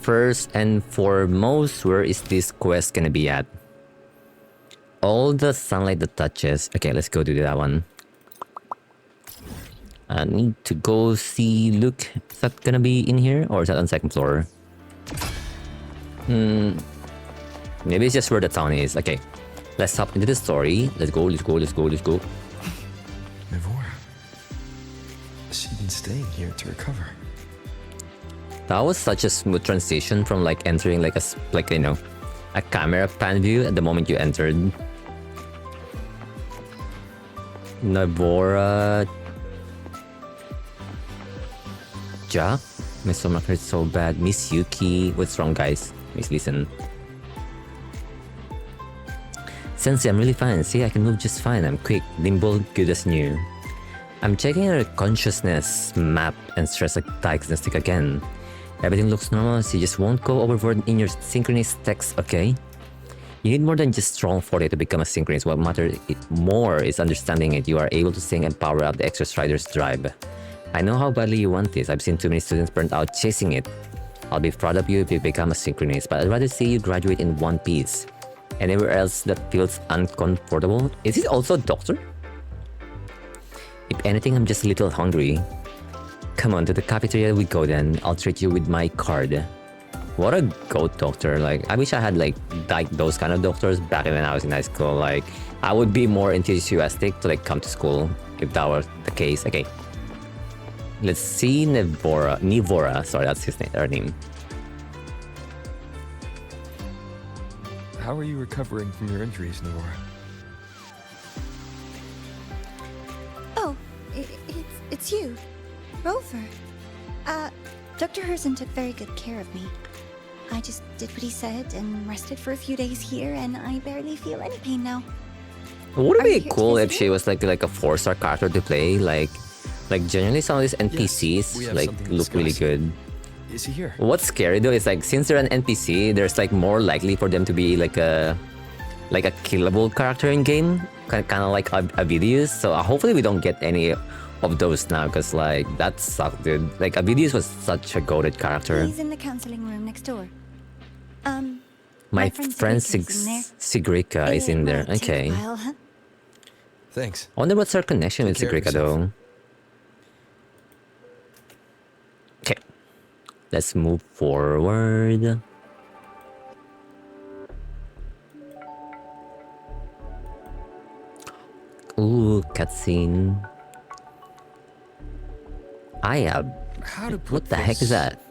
first and foremost, where is this quest gonna be at? All the sunlight that touches. Okay, let's go do that one. I need to go see Luuk. Is that gonna be in here or is that on second floor? Maybe it's just where the town is. Okay, let's hop into the story. Let's go. Mivora. She's been staying here to recover. That was such a smooth transition from like entering like a camera pan view at the moment you entered. Mivora. Ja? My stomach hurts so bad. Miss Yuki. What's wrong, guys? Please listen. Sensei, I'm really fine. See, I can move just fine. I'm quick, nimble, good as new. I'm checking her consciousness map and stress diagnostic again. Everything looks normal, so you just won't go overboard in your synchronous text, okay? You need more than just strong forte to become a synchronous. What matters more is understanding it. You are able to sync and power up the extra strider's drive. I know how badly you want this. I've seen too many students burnt out chasing it. I'll be proud of you if you become a synchronous, but I'd rather see you graduate in one piece. Anywhere else that feels uncomfortable? Is it also a doctor? If anything, I'm just a little hungry. Come on, to the cafeteria we go then. I'll treat you with my card. What a goat doctor. Like, I wish I had like those kind of doctors back when I was in high school. Like, I would be more enthusiastic to like come to school if that were the case. Okay. Let's see Nivora. Sorry, that's her name. How are you recovering from your injuries, Mivora? Oh, it's you, Rover. Dr. Herzen took very good care of me. I just did what he said and rested for a few days here, and I barely feel any pain now. Would it be cool if she was like a 4-star character to play? Like generally some of these NPCs like look really good. Is he here? What's scary though is like since they're an NPC, there's like more likely for them to be like a killable character in game, kind of like Avidius. So hopefully we don't get any of those now, because like that sucked, dude. Like Avidius was such a goated character. He's in the counseling room next door. My friend Sigrika is in there. Okay. Thanks. I wonder what's her connection with Sigrika though. Okay. Let's move forward. Ooh, cutscene. What the heck is that?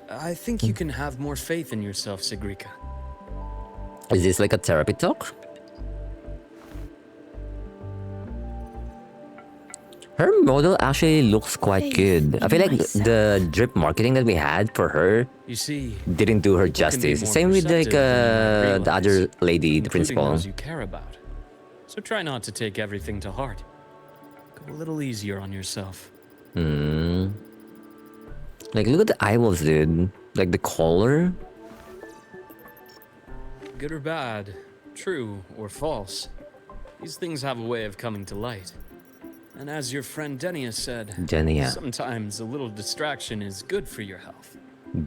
I think you can have more faith in yourself, Sigrika. Is this like a therapy talk? Her model actually looks quite good. I feel like the drip marketing that we had for her didn't do her justice. Same with like the other lady, the principal. Those you care about. So try not to take everything to heart. Go a little easier on yourself. Like look at the eyeballs, dude. Like the color. Good or bad, true or false, these things have a way of coming to light. And as your friend Denia said, sometimes a little distraction is good for your health.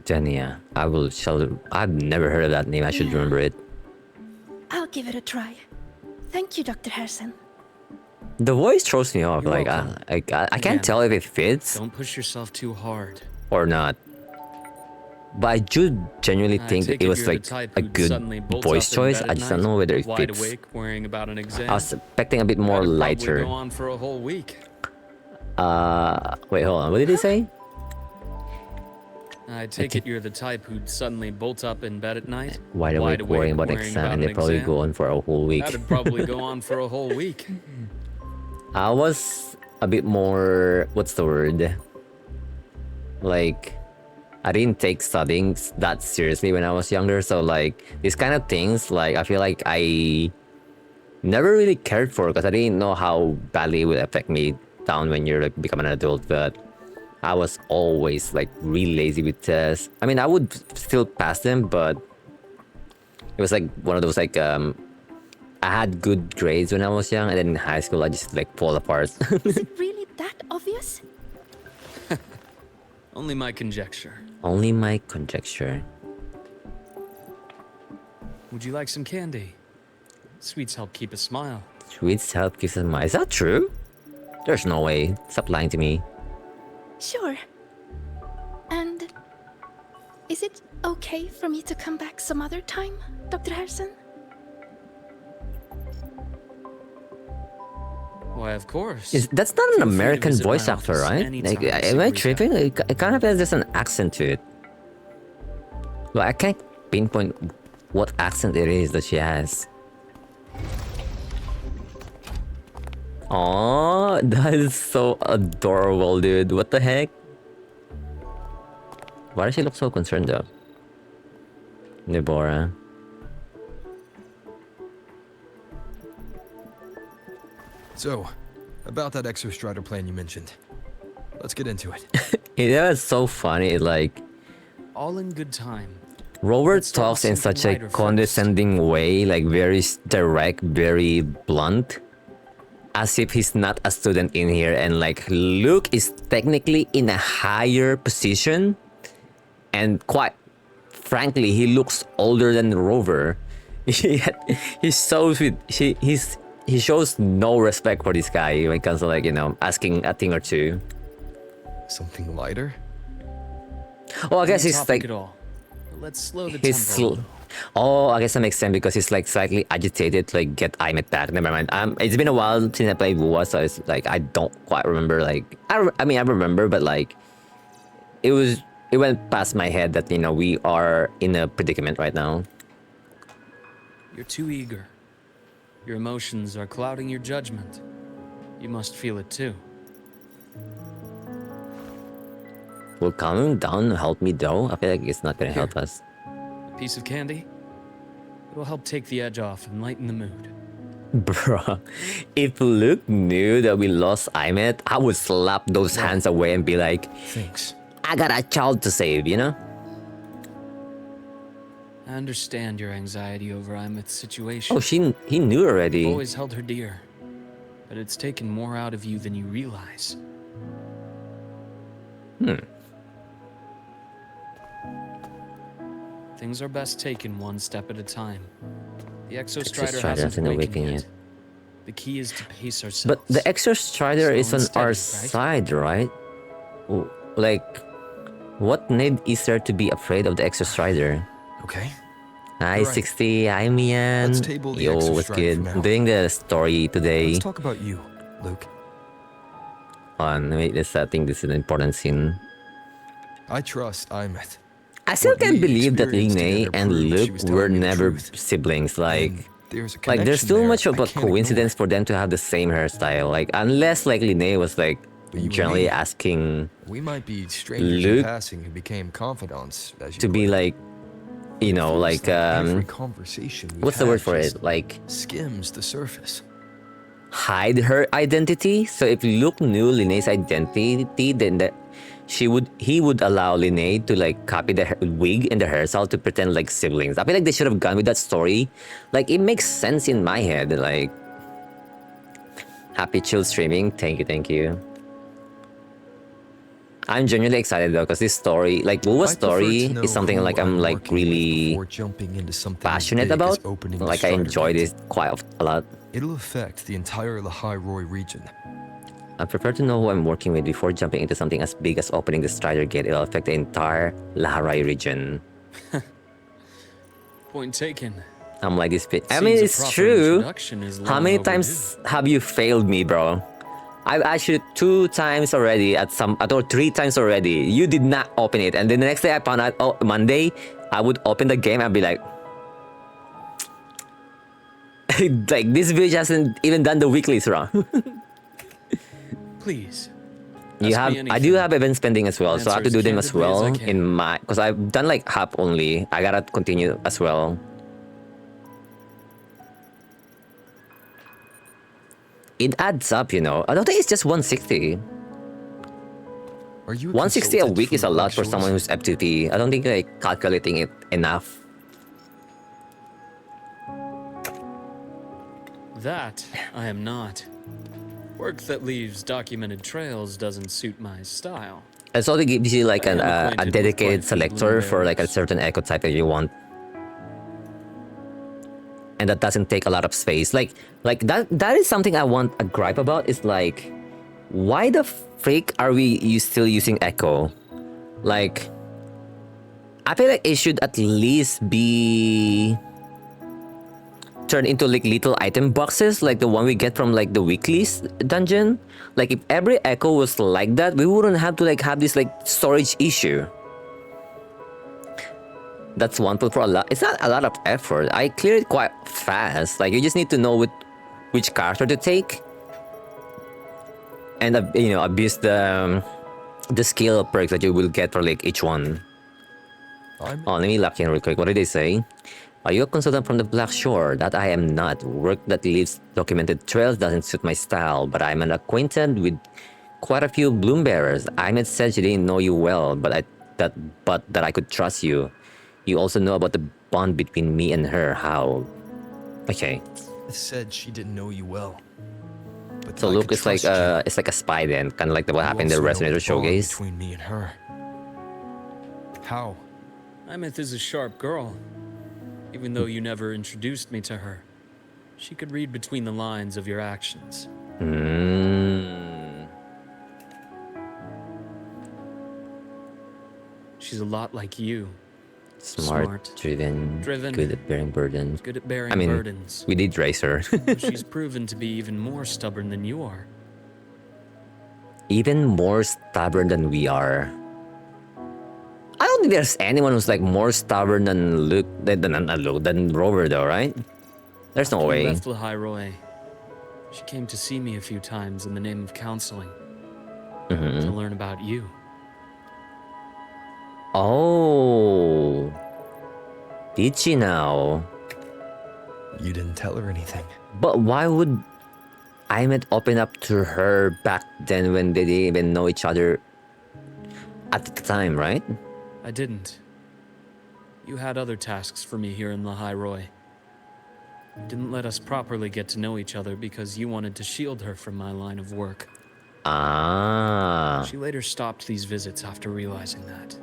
Denia. I've never heard of that name. I should remember it. I'll give it a try. Thank you, Dr. Herzen. The voice throws me off. Like I can't tell if it fits. Don't push yourself too hard. Or not. But I do genuinely think that it was like a good voice choice. I just don't know whether it fits. I was expecting a bit more lighter. Go on for a whole week. Wait, hold on. What did he say? I take it you're the type who'd suddenly bolt up in bed at night, wide awake worrying about an exam, and they probably go on for a whole week. That'd probably go on for a whole week. I was a bit more, what's the word? Like, I didn't take studying that seriously when I was younger, so like these kind of things, like I feel like I never really cared for, because I didn't know how badly it would affect me down when you're like becoming an adult. But I was always like really lazy with tests. I mean, I would still pass them, but it was like one of those like I had good grades when I was young, and then in high school I just like fall apart. Is it really that obvious? Only my conjecture. Only my conjecture. Would you like some candy? Sweets help keep a smile. Sweets help keep us mind. Is that true? There's no way. Stop lying to me. Sure. And is it okay for me to come back some other time, Dr. Harrison? Why, of course. That's not an Feel free to American visit voice my actor, office right? anytime, Like, am I Sabrina. tripping? Like, it kind of has just an accent to it. Well, I can't pinpoint what accent it is that she has. Oh, that is so adorable, dude. What the heck? Why does she look so concerned though? Deborah. So, about that Exostrider plan you mentioned. Let's get into it. It was so funny, like All in good time. Robert Let's start talks with in something such a lighter first. condescending way, like very direct, very blunt, as if he's not a student in here, and like Luke is technically in a higher position, and quite frankly, he looks older than Rover. He's so sweet. He shows no respect for this guy when it comes to, like, you know, asking a thing or two. Something lighter? Oh, I guess No he's topic like at all. But let's slow the he's tempo. a little. oh, I guess that makes sense because he's like slightly agitated to like get Imet back. Never mind. It's been a while since I played Wuwa, so it's like I don't quite remember. Like I mean I remember, but like it went past my head that, you know, we are in a predicament right now. You're too eager. Your emotions are clouding your judgment. You must feel it too. Will calming down help me though? I feel like it's not gonna help us. A piece of candy? It'll help take the edge off and lighten the mood. Bruh, if Luke knew that we lost Imet, I would slap those hands away and be like, Thanks. I got a child to save, you know? I understand your anxiety over Imet's situation. Oh, he knew You've already. always held her dear, but it's taken more out of you than you realize. Things are best taken one step at a time. The Exostrider Exostrider hasn't awakened yet. The key is to pace ourselves. But the Exostrider Slow is on and steady, our right? side, right? Oh, like, what need is there to be afraid of the Exostrider? Okay. Hi, You're right. 60. Hi, Mian. Let's table the Yo, what's Exostrider good? for now. I'm doing the story today. Let's talk about you, Luke. Hold on, wait, I think this is an important scene. I trust Imet. I still What can't we believe that experienced Linnea together and proved she Luke was were telling me the never truth. siblings. And there's a Like there's connection too there much of I a can't ignore. coincidence for them to have the same hairstyle. Like, unless like Linnea was like But you and generally me, asking We might be strangers Luke in passing who became confidants, as you to be put it. like, you know, Feels like every conversation we've what's the word had for just it? Like skims the surface. hide her identity. So if Luke knew Linnea's identity, then he would allow Linnea to like copy the wig and the hairstyle to pretend like siblings. I feel like they should have gone with that story. Like it makes sense in my head. Like, happy chill streaming. Thank you. I'm genuinely excited though, because this story, like Wuwa's I'd prefer story, to know is something who like I'm like working with really before jumping into something as passionate big as about. opening the Like I starter enjoy kit. this quite a lot. It'll affect the entire Lahai-Roy region. I prefer to know who I'm working with before jumping into something as big as opening the Strider Gate. It'll affect the entire Laharai region. Point taken. I'm like this bit. I Seems mean, a it's proper true. introduction is How long many overdue. times have you failed me, bro? I've asked you 2 times already or 3 times already. You did not open it. And then the next day I found out, oh, Monday, I would open the game and be like, like this bitch hasn't even done the weeklies wrong. Please. You Ask have, me I do anything. have event spending as well, so I have to Answer do as them as candidly as well I can. in my, because I've done like half only. I gotta continue as well. It adds up, you know. I don't think it's just 160. Are you a 160 a consultant week is a the lot for Black someone Shores? who's FTP. I don't think like calculating it enough. That I am not. Work that leaves documented trails doesn't suit my style. It also gives you like I am a acquainted with quite a dedicated few selector for like a blueberries. certain echo type that you want. And that doesn't take a lot of space. Like that is something I want a gripe about. Is like, why the freak are we still using echo? Like, I feel like it should at least be turned into like little item boxes, like the one we get from like the weeklies dungeon. Like if every echo was like that, we wouldn't have to like have this like storage issue. That's one put for a lot. It's not a lot of effort. I clear it quite fast. Like you just need to know which character to take, and you know, abuse the skill perks that you will get for like each one. Oh, let me lock in real quick. What did they say? Are you a consultant from the Black Shore? That I am not. Work that leaves documented trails doesn't suit my style, but I'm an acquainted with quite a few bloom bearers. Ahmed said she didn't know you well, but that I could trust you. You also know about the bond between me and her. How? Okay. It said she didn't know you well. But So that I Luke could is like trust you. it's like a spy then, kind of like what You happened in the also know Resonator the bond showcase. between me and her. How? Imeth is a sharp girl. Even though you never introduced me to her, she could read between the lines of your actions. She's a lot like you. Smart, driven, Driven. good at bearing burdens. Good at bearing I mean, burdens. we did race her. But she's proven to be even more stubborn than you are. Even more stubborn than we are. I don't think there's anyone who's like more stubborn than Luke than Rover though, right? There's no After you way. left Lahairoi, she came to see me a few times in the name of counseling. To learn about you. Oh. Did she now? You didn't tell her anything. But why would Ahmed open up to her back then when they didn't even know each other at the time, right? I didn't. You had other tasks for me here in Lahairoi. You didn't let us properly get to know each other because you wanted to shield her from my line of work. Ah. She later stopped these visits after realizing that.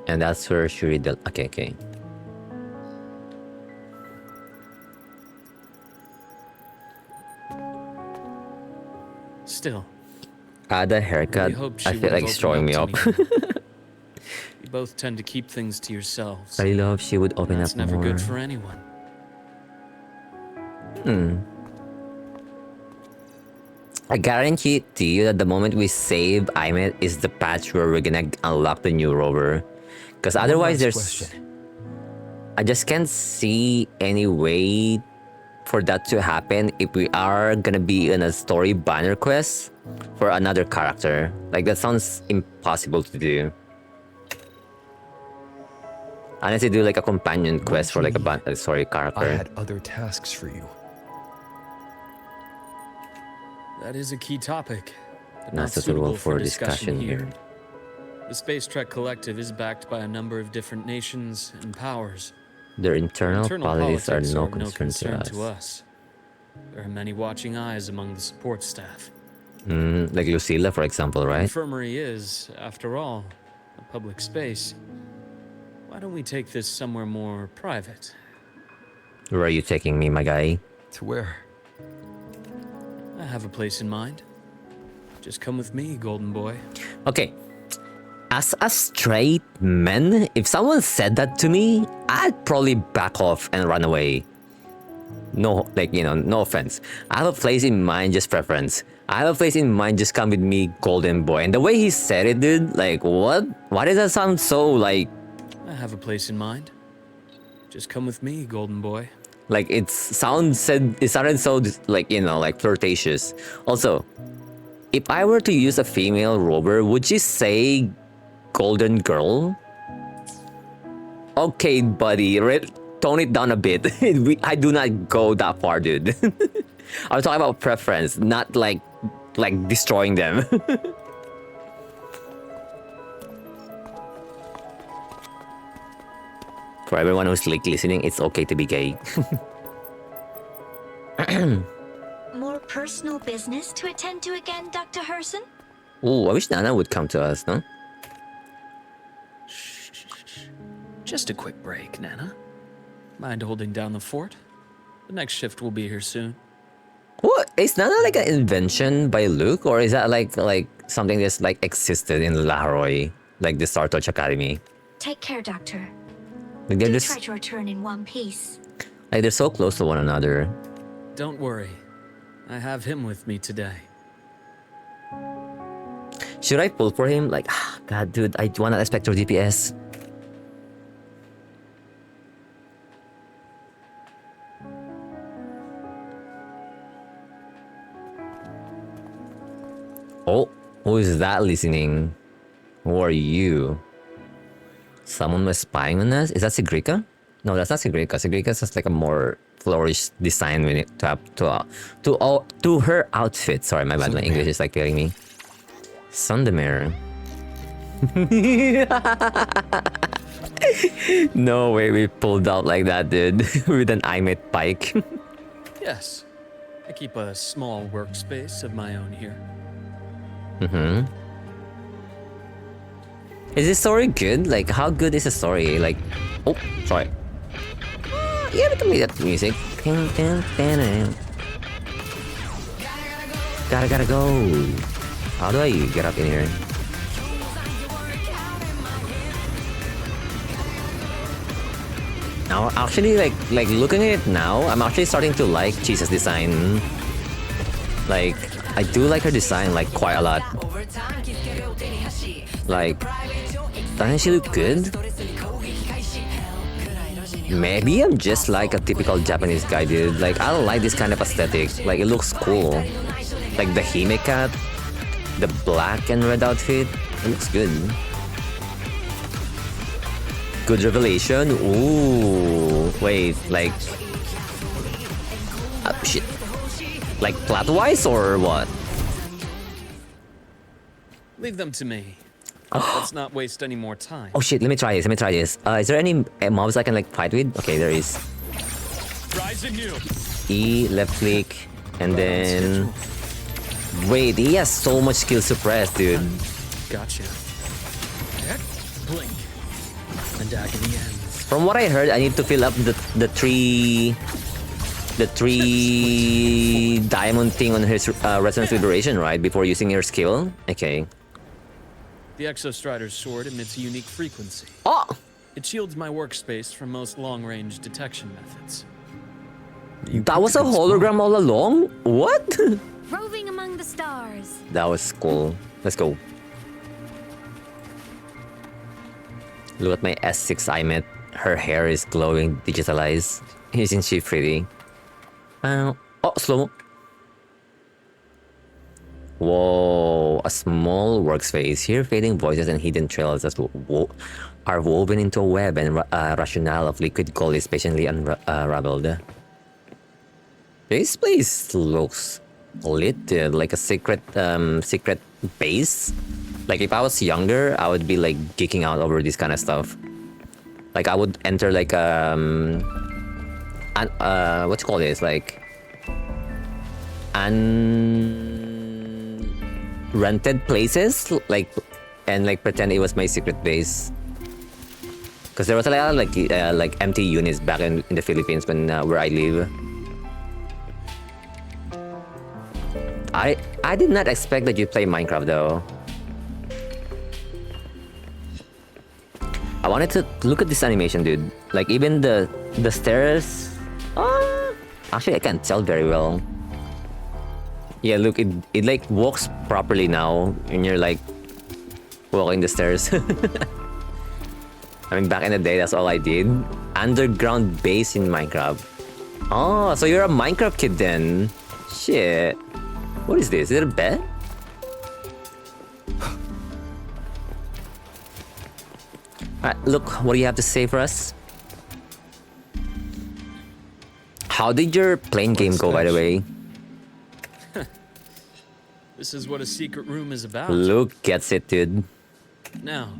And that's where she read the... Okay. Still, The haircut, I hope she I feel would like have it's throwing me up. opened up to me. You both tend to keep things to yourselves. I really hope she would open That's up never more. good for anyone. I guarantee to you that the moment we save Ahmed is the patch where we're gonna unlock the new rover. Because otherwise One there's... last question. I just can't see any way for that to happen if we are gonna be in a story banner quest for another character. Like that sounds impossible to do. Unless you do like a companion quest for like a story I character. had other tasks for you. That is a key topic, but Not not suitable suitable for discussion here. here. The Space Trek Collective is backed by a number of different nations and powers. Their internal politics are politics no are concern to us. us. There are many watching eyes among the support staff. Like Lucilla, for example, The right? infirmary is, after all, a public space. Why don't we take this somewhere more private? Where are you taking me, my guy? To where? I have a place in mind. Just come with me, golden boy. Okay. As a straight man, if someone said that to me, I'd probably back off and run away. No, like, you know, no offense. I have a place in mind, just preference. I have a place in mind, just come with me, golden boy. And the way he said it, dude, like, what? Why does that sound so, like... I have a place in mind. Just come with me, golden boy. Like, it sounded so, like, you know, like, flirtatious. Also, if I were to use a female rover, would you say golden girl? Okay, buddy, tone it down a bit. I do not go that far, dude. I'm talking about preference, not like destroying them. For everyone who's like listening, it's okay to be gay. More personal business to attend to again, Dr. Herson? Ooh, I wish Nana would come to us, no? Just a quick break, Nana. Mind holding down the fort? The next shift will be here soon. What? Is that like an invention by Luke, or is that like something that's like existed in Laharoy, like the Star Touch Academy? Take care, Doctor. Like they're Do just try to return in one piece. like they're so close to one another. Don't worry. I have him with me today. Should I pull for him? Like, God, dude, I want to Spectre DPS. Oh, who is that listening? Who are you? Someone was spying on us? Is that Sigrika? No, that's not Sigrika. Sigrika has like a more flourished design when it to her outfit. Sorry, my bad. My English is like failing me. Sundemir. No way we pulled out like that, dude. With an IMET pike. Yes. I keep a small workspace of my own here. Mm-hmm. Is this story good? Like, how good is the story? Like, oh, sorry. Yeah, we can play that music. Gotta go. How do I get up in here? Now, actually, like looking at it now, I'm actually starting to like Chisa's design. Like, I do like her design like quite a lot. Like, doesn't she look good? Maybe I'm just like a typical Japanese guy, dude. Like, I don't like this kind of aesthetic. Like, it looks cool. Like the Hime cat, the black and red outfit, it looks good. Good revelation. Ooh, wait, like, shit. Like plot-wise or what? Leave them to me. Let's not waste any more time. Oh shit, let me try this. Is there any mobs I can like fight with? Okay, there is. Rise anew. E, left click, and then... Wait, he has so much skill suppressed, dude. Gotcha. Blink. And agony ends. From what I heard, I need to fill up the three diamond thing on his Resonance Liberation, right? Before using your skill? Okay. The Exostrider's sword emits a unique frequency. Oh! It shields my workspace from most long-range detection methods. That was a hologram all along? What? Roving among the stars. That was cool. Let's go. Look at my S6 IMET. Her hair is glowing, digitalized. Isn't she pretty? Oh, slow-mo. Whoa, a small workspace. Here, fading voices and hidden trails are woven into a web, and rationale of liquid gold is patiently unraveled. This place looks lit, dude, like a secret base. Like, if I was younger, I would be like geeking out over this kind of stuff. Like, I would enter like what you call this? Like rented places, like, and like pretend it was my secret base. Because there was a lot of like empty units back in the Philippines when where I live. I did not expect that you play Minecraft though. I wanted to look at this animation, dude. Like, even the stairs. Actually, I can't tell very well. Yeah, look, it like walks properly now when you're like walking the stairs. I mean, back in the day, that's all I did. Underground base in Minecraft. Oh, so you're a Minecraft kid then. Shit. What is this? Is it a bed? Alright, look, what do you have to say for us? How did your plane game go, by the way? This is what a secret room is about. Luke gets it, dude. Now,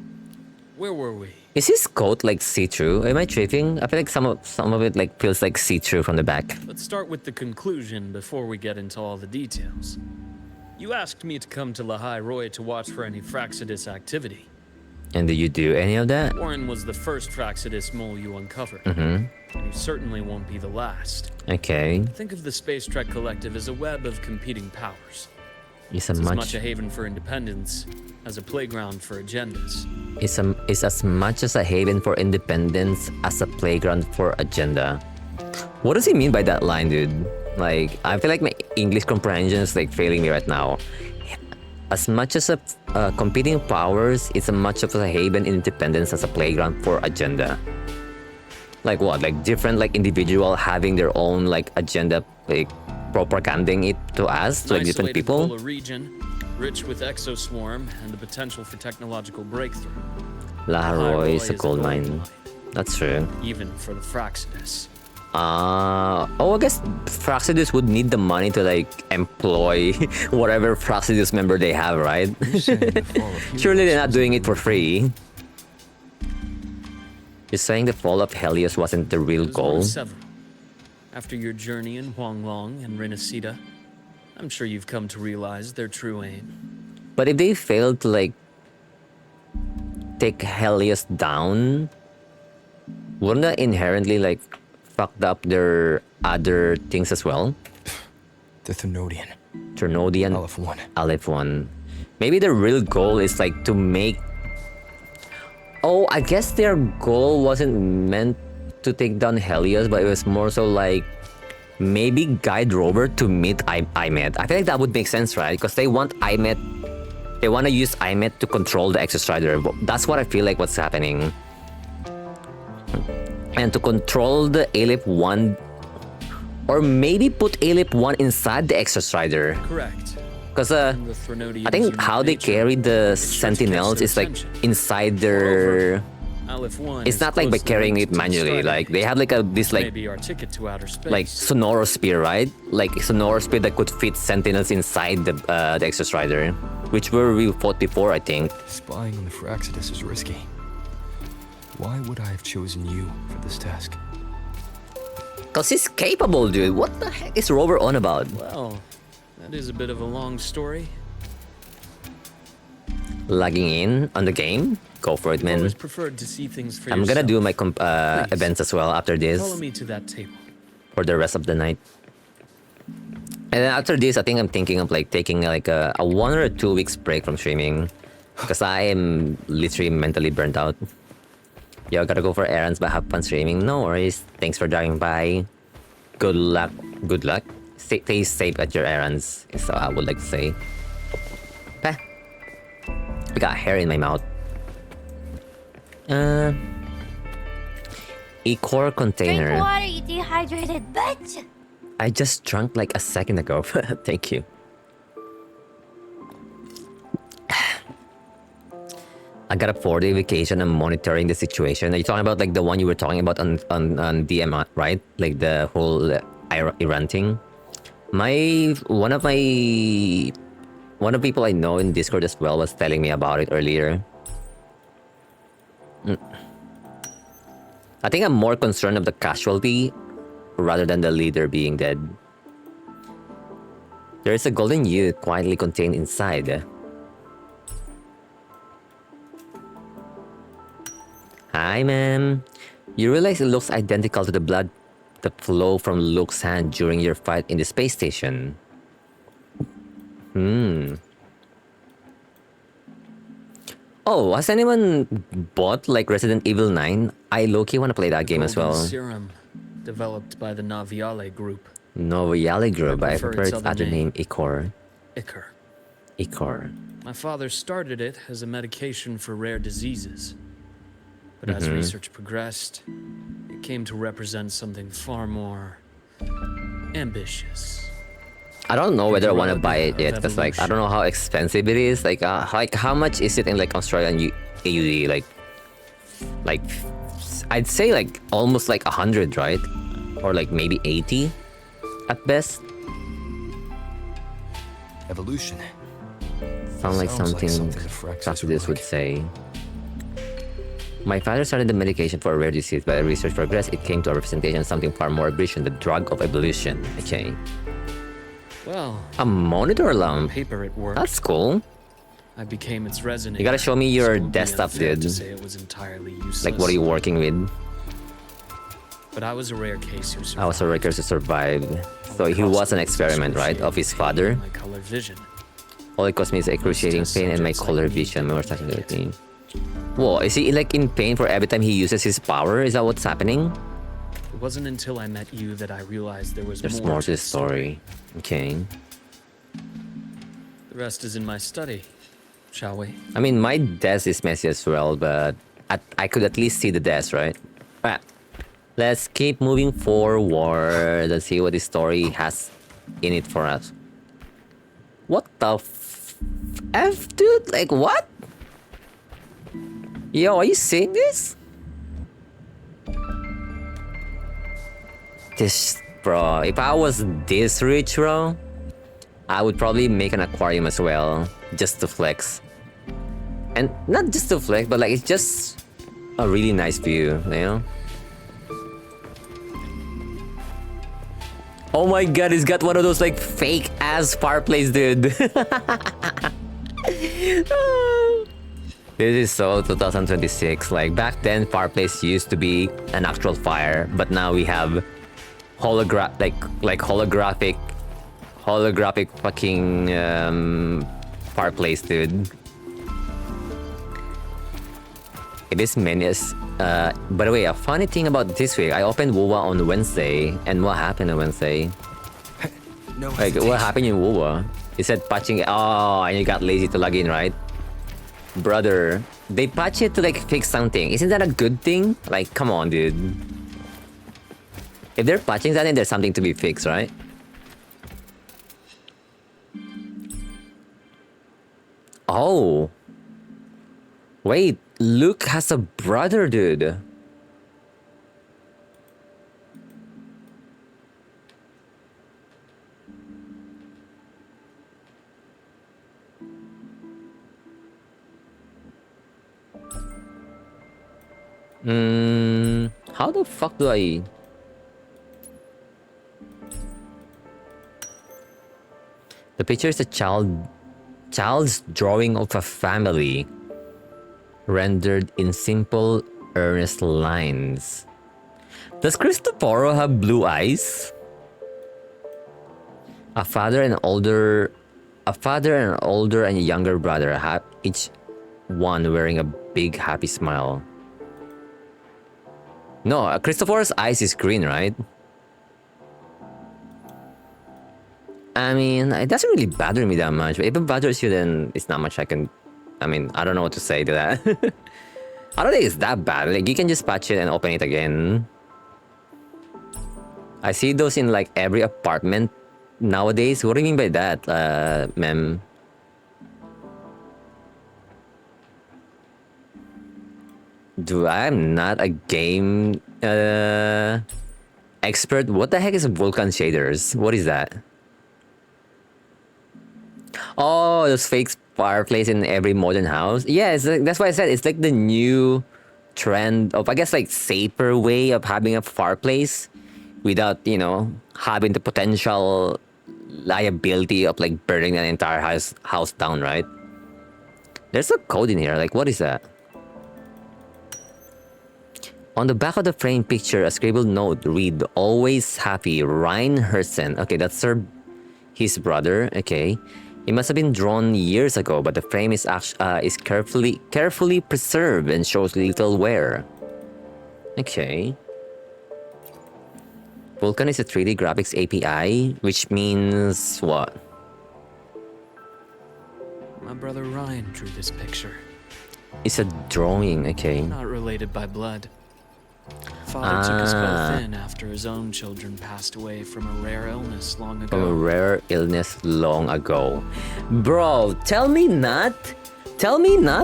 where were we? Is his coat like see-through? Am I tripping? I feel like some of it like feels like see-through from the back. Let's start with the conclusion before we get into all the details. You asked me to come to Lahai Roy to watch for any Fraxidus activity. And did you do any of that? Warren was the first Fraxidus mole you uncovered. Mm-hmm. And you certainly won't be the last. Okay. Think of the Space Trek Collective as a web of competing powers. It's As much a haven for independence as a playground for agendas. It's as much as a haven for independence as a playground for agenda. What does he mean by that line, dude? Like, I feel like my English comprehension is like failing me right now. As much as a competing powers, it's as much of a haven in independence as a playground for agenda. Like what? Like different like individual having their own like agenda, like propaganding it to us, to like different people. Polar region, rich with exoswarm and the potential for technological breakthrough. Laharoy is a gold mine. That's true. Even for the Fraxidus. I guess Fraxidus would need the money to like employ whatever Fraxidus member they have, right? Surely they're not doing it for free. You're saying the fall of Helios wasn't the real goal? After your journey in Huanglong and Renacida, I'm sure you've come to realize their true aim. But if they failed to like take Helios down, wouldn't that inherently like fucked up their other things as well? The Ternodian. Aleph 1. Maybe the real goal is like to make... Oh, I guess their goal wasn't meant to take down Helios, but it was more so like maybe guide Rover to meet Imet. I feel like that would make sense, right? Because they want Imet... They want to use Imet to control the Exostrider. That's what I feel like what's happening. And to control the Aleph 1, or maybe put Aleph 1 inside the Exostrider. Correct. Because I think how they carry the Sentinels is like inside their... It's not like by carrying it manually. Like they have like this like Sonorosphere, right? Like Sonorosphere that could fit Sentinels inside the Exostrider, which we fought before, I think. Spying on the Fraxidus is risky. Why would I have chosen you for this task? Cause he's capable, dude. What the heck is Rover on about? Well, that is a bit of a long story. Lagging in on the game? Go for it, man. Preferred to see things for I'm gonna do my events as well after this. Follow me to that table. For the rest of the night. And then after this, I think I'm thinking of like taking like a 1 or 2 weeks break from streaming. Because I am literally mentally burnt out. Yo, gotta go for errands, but have fun streaming. No worries. Thanks for driving by. Good luck. Good luck. Stay safe at your errands. So I would like to say. Peh. I got hair in my mouth. E-core container. Drink water, you dehydrated bitch! I just drank like a second ago. Thank you. I got a 4-day vacation. I'm monitoring the situation. Are you talking about like the one you were talking about on DM, right? Like the whole Iran thing. One of the people I know in Discord as well was telling me about it earlier. I think I'm more concerned of the casualty rather than the leader being dead. There is a golden youth quietly contained inside. Hi, ma'am. You realize it looks identical to the blood that flow from Luke's hand during your fight in the space station. Oh, has anyone bought like Resident Evil 9? I low-key want to play that game as well. Serum, developed by the Naviale group. Naviale group, I prefer its other name, Ichor. Ichor. My father started it as a medication for rare diseases. But as research progressed, it came to represent something far more ambitious. I don't know whether I want to buy it yet, because like I don't know how expensive it is. Like how much is it in like Australian AUD? Like I'd say like almost like 100, right? Or like maybe 80 at best. Evolution. Sounds like something Fraxidus would say. My father started the medication for a rare disease, but as research progressed, it came to a representation of something far more aberration, the drug of evolution. Okay. Well, a monitor lamp. Paper it worked. That's cool. I became its resonator. You gotta show me your So it would be desktop, unfair dude. to say it was entirely useless. Like, what are you working with? But I was a rare case who survived. I was a record to survive. So he was an experiment, right? Of his father. My color vision. All it caused me is excruciating pain and my color vision. More touching. Whoa, is he like in pain for every time he uses his power? Is that what's happening? It wasn't until I met you that I realized There's more to the story. Okay. The rest is in my study. Shall we? I mean, my desk is messy as well, but I could at least see the desk, right? Alright. Let's keep moving forward. Let's see what this story has in it for us. What the F, dude? Like, what? Yo, are you seeing this? This, bro, if I was this rich, bro, I would probably make an aquarium as well, just to flex. And not just to flex, but like, it's just a really nice view, you know? Oh my god, he's got one of those like fake ass fireplace, dude. This is so 2026. Like back then, fireplace used to be an actual fire, but now we have holographic fucking fireplace, dude. It is menace. By the way, a funny thing about this week, I opened wuwa on Wednesday, and what happened on Wednesday? No Like, hesitation. what happened in wuwa? It said patching. Oh, and you got lazy to log in, right? Brother, they patch it to like fix something. Isn't that a good thing? Like, come on, dude. If they're patching that, then there's something to be fixed, right? Oh. Wait, Luuk has a brother, dude. How the fuck do I... The picture is a child's drawing of a family, rendered in simple, earnest lines. Does Cristoforo have blue eyes? A father and older and a younger brother, have each one wearing a big happy smile. No, Cristoforo's eyes is green, right? I mean, it doesn't really bother me that much. But if it bothers you, then it's not much I can... I mean, I don't know what to say to that. I don't think it's that bad. Like, you can just patch it and open it again. I see those in, like, every apartment nowadays. What do you mean by that, mem? Dude, I'm not a game expert. What the heck is Vulkan shaders? What is that? Oh, those fake fireplace in every modern house. Yeah, it's like, that's why I said it's like the new trend of, I guess, like safer way of having a fireplace without, you know, having the potential liability of like burning an entire house down, right? There's a code in here. Like, what is that? On the back of the frame picture, a scribbled note read, "Always happy, Ryan Hersen." Okay, that's his brother. Okay. It must have been drawn years ago, but the frame is carefully preserved and shows little wear. Okay. Vulkan is a 3D graphics API, which means what? My brother Ryan drew this picture. It's a drawing, okay. Not related by blood. Father took us both in after his own children passed away from a rare illness long ago. From a rare illness long ago. Bro, tell me not,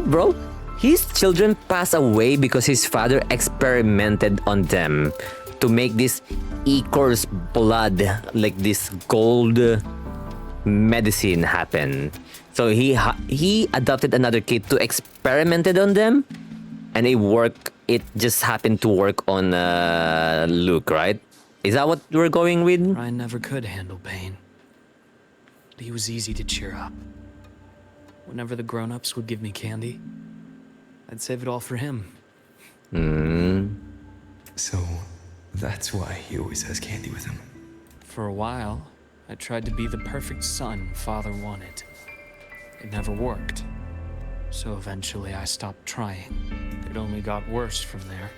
bro. His children passed away because his father experimented on them to make this Ichor's blood, like this gold medicine happen. So he adopted another kid to experimented on them, and it worked. It just happened to work on Luuk, right? Is that what we're going with? Ryan never could handle pain. But he was easy to cheer up. Whenever the grown-ups would give me candy, I'd save it all for him. So, that's why he always has candy with him. For a while, I tried to be the perfect son Father wanted. It never worked. So eventually I stopped trying. It only got worse from there.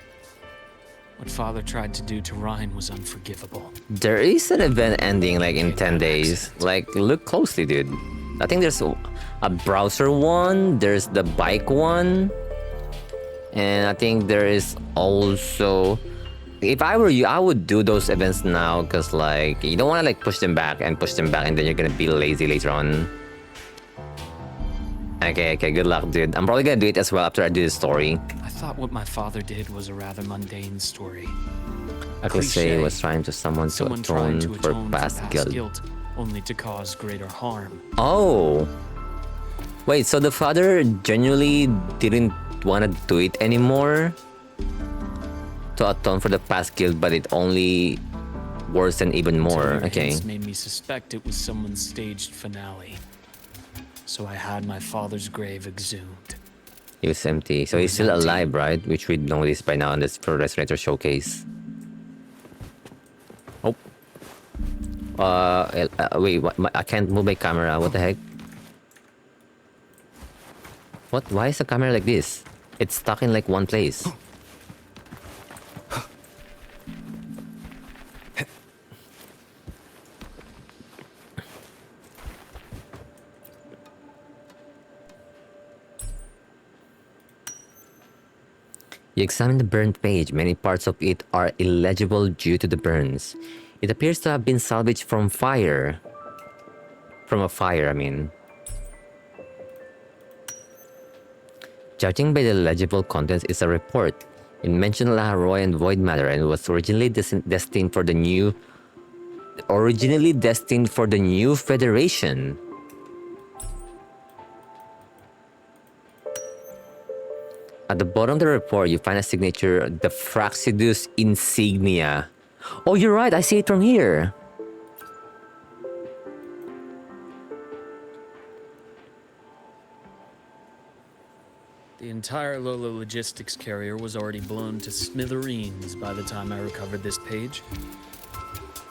What Father tried to do to Ryan was unforgivable. There is an event ending like in 10 days. Like, look closely, dude. I think there's a browser one, there's the bike one, and I think there is also... If I were you, I would do those events now, because like, you don't want to like push them back, and then you're gonna be lazy later on. Okay, good luck, dude. I'm probably gonna do it as well after I do the story. I thought what my father did was a rather mundane story. A cliche was trying to someone to atone for past guilt. Only to cause greater harm. Oh! Wait, so the father genuinely didn't want to do it anymore? To atone for the past guilt, but it only worsened even more. Okay. This made me suspect it was someone's staged finale. So I had my father's grave exhumed. It was empty. So he's still alive, right? Which we noticed by now in this Pro Restorator showcase. Oh. Wait, I can't move my camera. What the heck? What? Why is the camera like this? It's stuck in like one place. You examine the burnt page. Many parts of it are illegible due to the burns. It appears to have been salvaged from fire. From a fire, I mean. Judging by the legible contents, it's a report. It mentioned Laharoy and Void Matter and was originally destined for the new Federation. At the bottom of the report, you find a signature, the Fraxidus insignia. Oh, you're right. I see it from here. The entire Lola logistics carrier was already blown to smithereens by the time I recovered this page.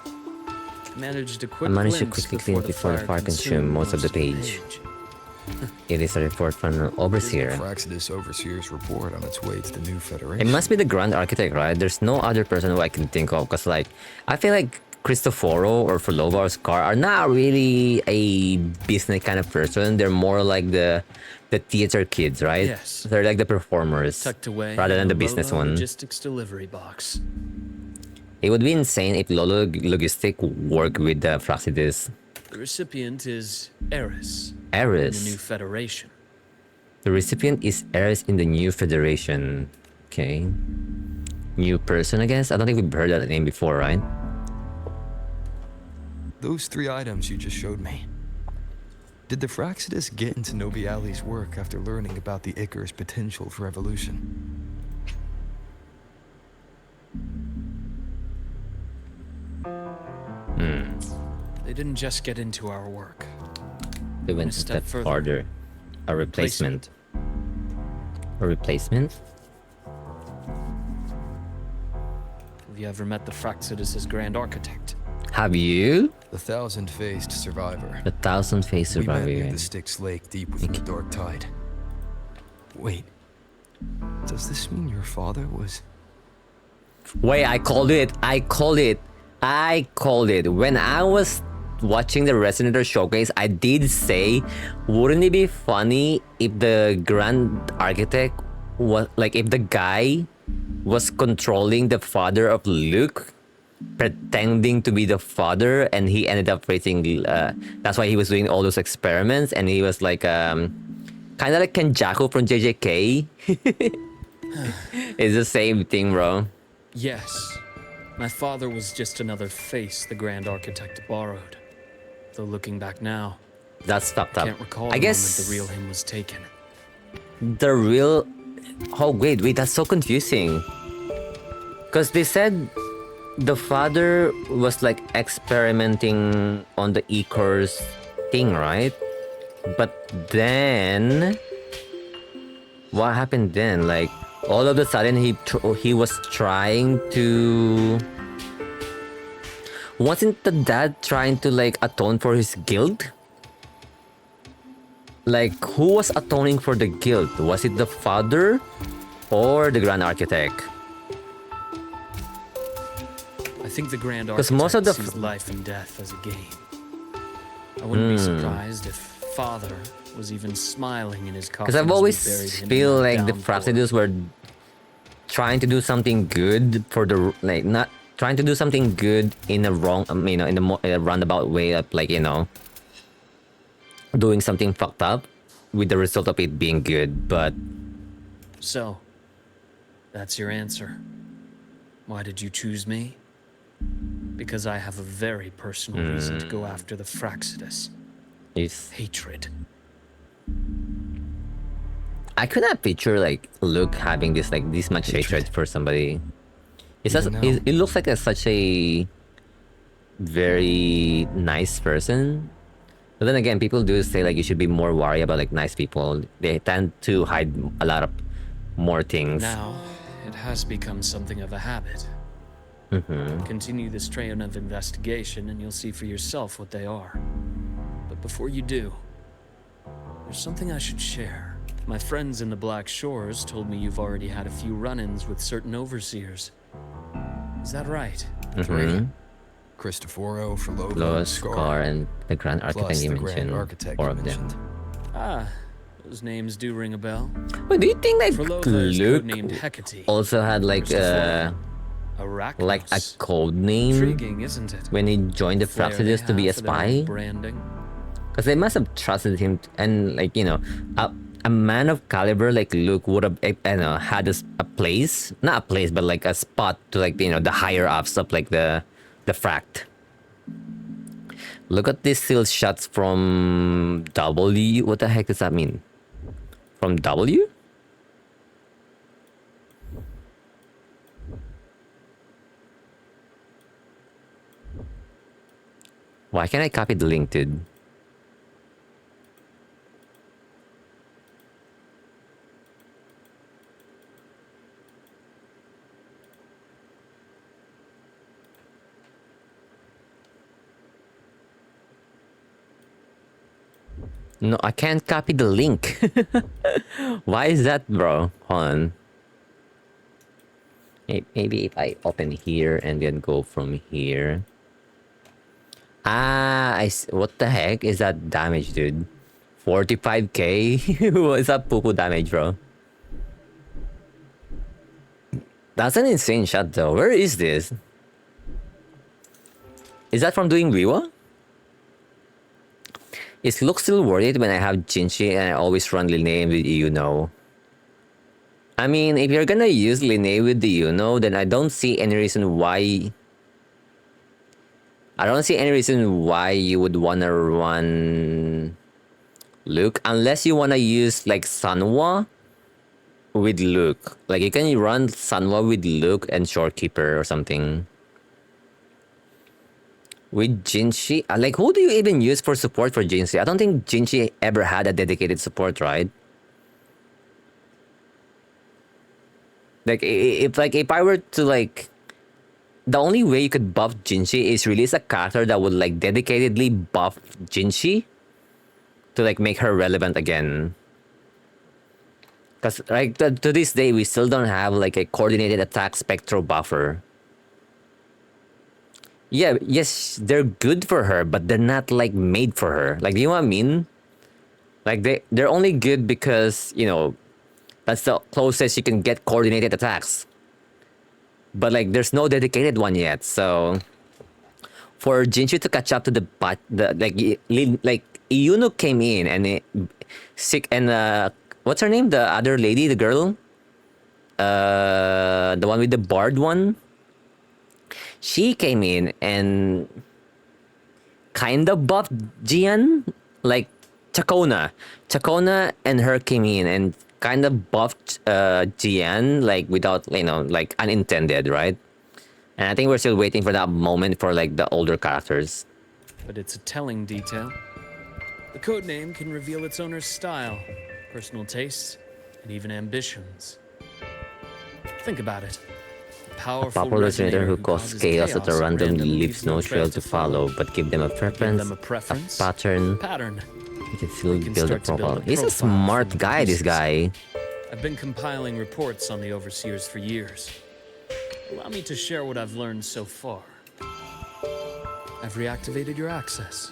I managed to quickly clean it before the fire consumed most of the page. It is a report from an overseer. The Fraxidus Overseer's report on its way to the new Federation. It must be the Grand Architect, right? There's no other person who I can think of, because like, I feel like Cristoforo or Fulova or Scar are not really a business kind of person. They're more like the theater kids, right? Yes. They're like the performers, tucked away rather than the business one. Logistics delivery box. It would be insane if Lolo Logistic worked with the Fraxidus. The recipient is Eris. Eris. In the new Federation. The recipient is Eris in the new Federation. Okay. New person, I guess? I don't think we've heard that name before, right? Those 3 items you just showed me. Did the Fraxidus get into Nobiali's work after learning about the Icar's potential for evolution? They didn't just get into our work. They went a step farther. A replacement. A replacement? Have you ever met the Fraxidus' Grand Architect? Have you? The thousand-faced survivor. The thousand-faced survivor. We met near the Styx Lake deep within the dark tide. Wait. Does this mean your father was... Wait, I called it. I called it. When I was watching the Resonator showcase, I did say, wouldn't it be funny if the Grand Architect was like, if the guy was controlling the father of Luuk, pretending to be the father, and he ended up raising, that's why he was doing all those experiments, and he was like, kind of like Kenjaku from JJK. It's the same thing, bro. Yes. My father was just another face the Grand Architect borrowed. Though looking back now, that's fucked up. I can't recall I guess the real him was taken. The real... Oh, wait, that's so confusing. Because they said the father was like experimenting on the Icar's thing, right? But then, what happened then? Like, all of a sudden, he was trying to. Wasn't the dad trying to like atone for his guilt? Like, who was atoning for the guilt? Was it the father or the Grand Architect? I think the Grand 'Cause Architect most of the sees life and death as a game. I wouldn't be surprised if Father was even smiling in his coffin. Because I've as we always buried him in feel that like the downpour. Fraxidus were trying to do something good for the like not trying to do something good in a wrong you know in a roundabout way of like you know doing something fucked up with the result of it being good, but So, that's your answer. Why did you choose me? Because I have a very personal reason to go after the Fraxidus. it's Hatred. I could not picture like Luke having this much hatred for somebody. It's just, Even now. it looks like such a very nice person. But then again, people do say like you should be more worried about like nice people. They tend to hide a lot of more things. Now, it has become something of a habit. Continue this train of investigation and you'll see for yourself what they are. But before you do, there's something I should share. My friends in the Black Shores told me you've already had a few run-ins with certain overseers. Is that right? Cristoforo, Philova, Lois, Scar, Scar, and the Grand Architect plus you the mentioned. Grand Architect Four you of them. mentioned. Ah, those names do ring a bell. Wait, do you think like Frolova is Luke codenamed Hecate. also had like Arachnos. a code name Intriguing, isn't it? when he joined the Flair they Fraxidus to be a have for their spy? branding. Because they must have trusted him, and like you know, a man of caliber like Luke would have had a place, not a place, but like a spot to like you know the higher ups of like the Fract. Look at these still shots from W. What the heck does that mean? From W? Why can't I copy the link, dude? No, I can't copy the link. Why is that, bro? Hold on. Maybe if I open here and then go from here. Ah, what the heck is that damage, dude? 45k? What is that poo-poo damage, bro? That's an insane shot, though. Where is this? Is that from doing Wiwa? Is Luke still worried when I have Jinchi and I always run Linne with Yuno? I mean, if you're gonna use Linne with the Yuno, then I don't see any reason why... I don't see any reason why you would wanna run Luke, unless you wanna use like Sanwa with Luke. Like you can run Sanwa with Luke and Shorekeeper or something. With Jinchi, like who do you even use for support for Jinchi? I don't think Jinchi ever had a dedicated support, right? Like if I were to like, the only way you could buff Jinchi is release a character that would like dedicatedly buff Jinchi to like make her relevant again. Cause like to this day we still don't have like a coordinated attack spectro buffer. Yeah, yes, they're good for her, but they're not like made for her. Like, do you know what I mean? Like they're only good because, you know, that's the closest you can get coordinated attacks. But like there's no dedicated one yet. So for Jinchi to catch up to the Iyuno came in and what's her name? The other lady, the girl? The one with the bard one? She came in and kind of buffed Jian, like Chacona. Chacona and her came in and kind of buffed Jian, like without, you know, like unintended, right? And I think we're still waiting for that moment for like the older characters. But it's a telling detail. The codename can reveal its owner's style, personal tastes, and even ambitions. Think about it. A powerful resonator who causes chaos at a random leaves no trail to follow, but give them a preference, a pattern. You can still build a profile. He's a smart guy, this guy. I've been compiling reports on the Overseers for years. Allow me to share what I've learned so far. I've reactivated your access.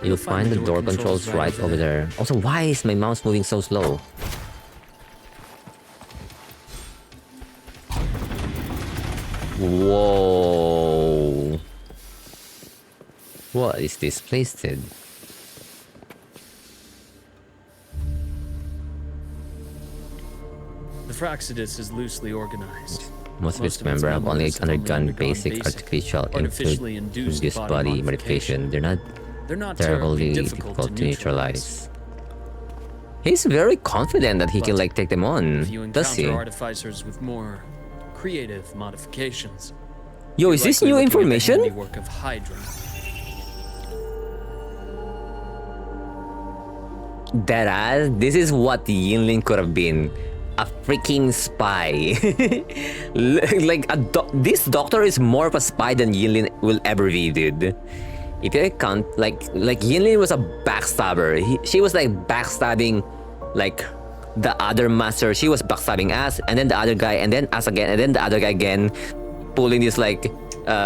You'll find the door controls right over there. Also, why is my mouse moving so slow? Whoa. What is this place then? The Fraxidus is loosely organized. Most of its members have only undergone basic artificial induced body modification. They're not terribly difficult to neutralize. He's very confident that he can like take them on, does he? Artificers with more creative modifications. Yo, is this new information? Work of Hydra. Deadass, this is what Yinling could have been. A freaking spy. Like this doctor is more of a spy than Yinling will ever be, dude. If you count, like Yinling was a backstabber. She was like backstabbing, like the other master. She was backstabbing us, and then the other guy, and then us again, and then the other guy again, pulling this like,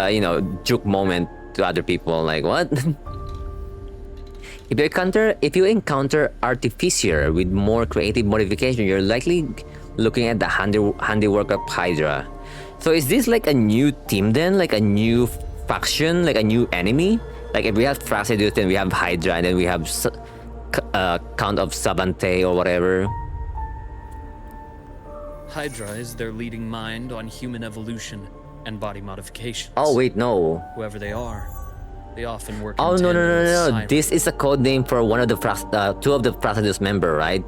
you know, juke moment to other people. Like what? If you encounter Artificer with more creative modification, you're likely looking at the handiwork of Hydra. So is this like a new team then? Like a new faction? Like a new enemy? Like if we have Fraxidus, then we have Hydra, and then we have Count of Sabante or whatever. Hydra is their leading mind on human evolution and body modifications. Oh wait, no. Whoever they are, they often work. Oh no. This is a code name for one of the two of the Fraxidus member, right?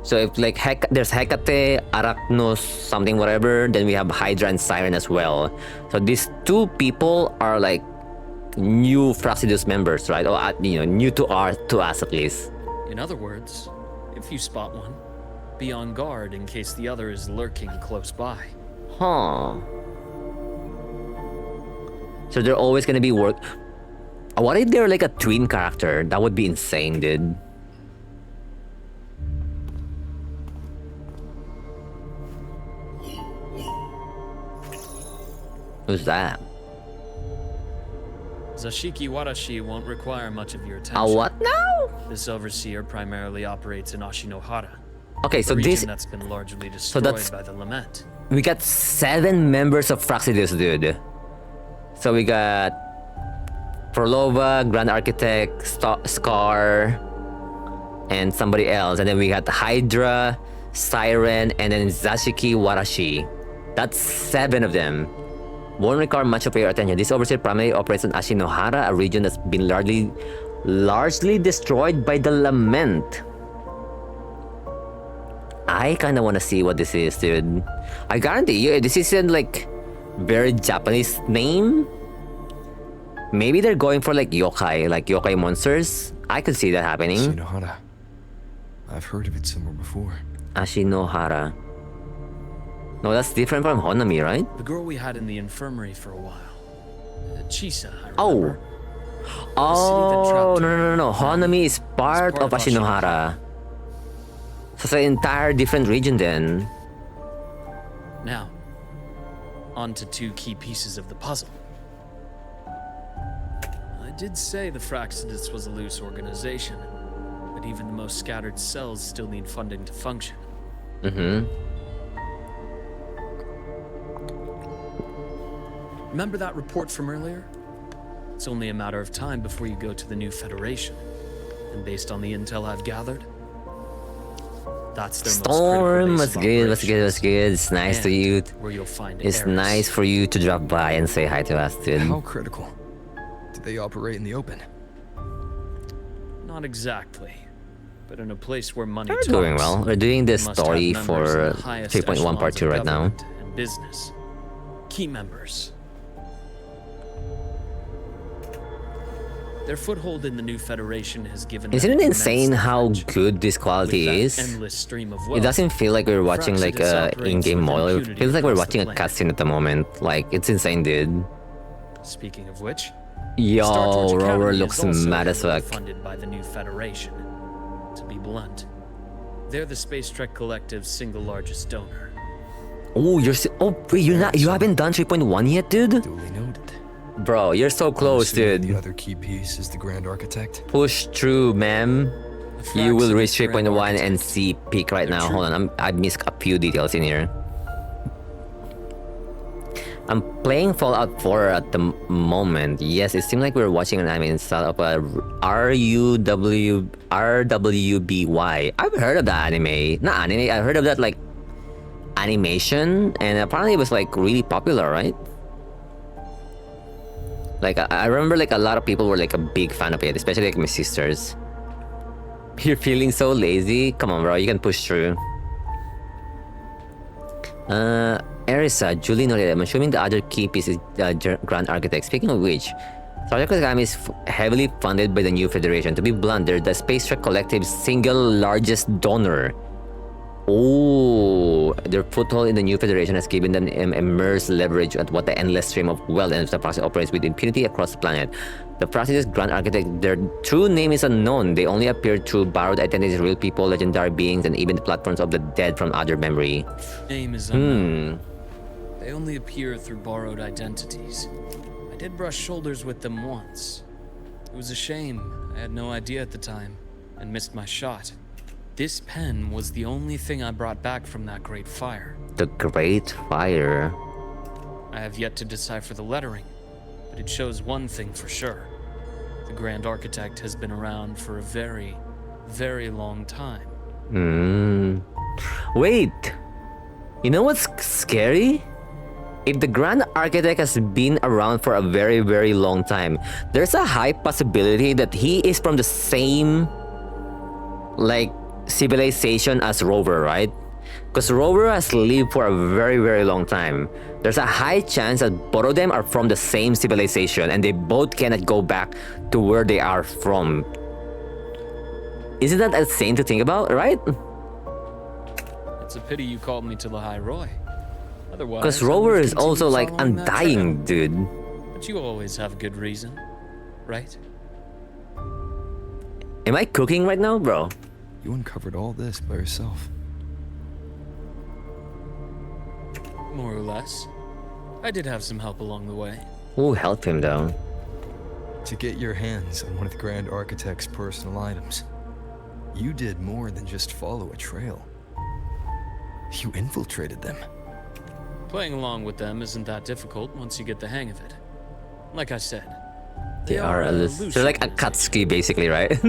So if like there's Hecate, Arachnos, something whatever, then we have Hydra and Siren as well. So these two people are like new Fraxidus members, right? Or you know, new to us at least. In other words, if you spot one, be on guard in case the other is lurking close by. Huh. So they're always gonna be What if they're like a twin character? That would be insane, dude. Who's that? Zashiki Warashi won't require much of your attention. A what now? This overseer primarily operates in Ashinohara. Okay, so this that's been largely destroyed by the lament. We got 7 members of Fraxidus, dude. So we got Prolova, Grand Architect, Scar, and somebody else. And then we got Hydra, Siren, and then Zashiki Warashi. That's 7 of them. Won't require much of your attention. This overseer primarily operates in Ashinohara, a region that's been largely destroyed by the lament. I kind of want to see what this is, dude. I guarantee you, this isn't like very Japanese name. Maybe they're going for like yokai monsters. I could see that happening. Ashinohara. I've heard of it somewhere before. Ashinohara. No, that's different from Honami, right? The girl we had in the infirmary for a while. Chisa, I remember. Oh, no. Honami is part of Ashinohara. So it's an entire different region then. Now, on to 2 key pieces of the puzzle. I did say the Fraxidus was a loose organization, but even the most scattered cells still need funding to function. Remember that report from earlier? It's only a matter of time before you go to the new Federation. And based on the intel I've gathered, that's their Storm, most what's good? It's nice to you. Where you'll find it's errors. Nice for you to drop by and say hi to us, dude. How critical? Do they operate in the open? Not exactly. But in a place where money We're doing well. We're doing this story for 3.1 part 2 right now. And business. Key members. Their foothold in the new Federation has given Isn't them it immense insane how leverage. good this quality With that is? endless stream of It wealth, doesn't feel like we're watching like Fraxidus a operates in-game with model. It impunity feels like we're across watching a the planet. cutscene at the moment. Like, it's insane, dude. Speaking of which, Yo, Star Torch Rover Academy looks is also mad as heavily fuck. funded by the new Federation. To be blunt, they're the Space Trek Collective's single largest donor. Oh, oh, wait, you haven't done 3.1 yet, dude? Duly noted. Bro, you're so close, Assuming dude. The other key piece is the Grand Architect. Push through, ma'am. You will reach Fraxidus Grand 3.1 and Architect. see peak right now. They're Hold on, I missed a few details in here. I'm playing Fallout 4 at the moment. Yes, it seemed like we were watching an anime style of a RWBY. I've heard of that anime. Not anime, I heard of that like animation, and apparently it was like really popular, right? Like I remember like a lot of people were like a big fan of it, especially like my sisters. You're feeling so lazy? Come on, bro, you can push through. Erisa, Julie noted, I'm assuming the other key piece is Grand Architect. Speaking of which, Star Trek Academy is heavily funded by the new Federation. To be blunt, they're the Space Trek Collective's single largest donor. Oh, their foothold in the new Federation has given them immense leverage at what the endless stream of wealth and the process operates with impunity across the planet. The Fraxidus Grand Architect, their true name is unknown. They only appear through borrowed identities, real people, legendary beings, and even the platforms of the dead from other memory. Name is unknown. They only appear through borrowed identities. I did brush shoulders with them once. It was a shame. I had no idea at the time, and missed my shot. This pen was the only thing I brought back from that great fire. The Great Fire. I have yet to decipher the lettering, but it shows one thing for sure. The Grand Architect has been around for a very, very long time. Wait! You know what's scary? If the Grand Architect has been around for a very, very long time, there's a high possibility that he is from the same, like, civilization as Rover, right? Because Rover has lived for a very, very long time. There's a high chance that both of them are from the same civilization and they both cannot go back to where they are from. Isn't that insane to think about, right? It's a pity you called me to the High Roy. Otherwise, Because I would Rover have is also continued like following that undying, trail. dude. But you always have a good reason, right? Am I cooking right now, bro? You uncovered all this by yourself. More or less. I did have some help along the way. Who helped him though? To get your hands on one of the Grand Architect's personal items, you did more than just follow a trail. You infiltrated them. Playing along with them isn't that difficult once you get the hang of it. Like I said, They are a loose they're like a organization. Katsuki basically, right?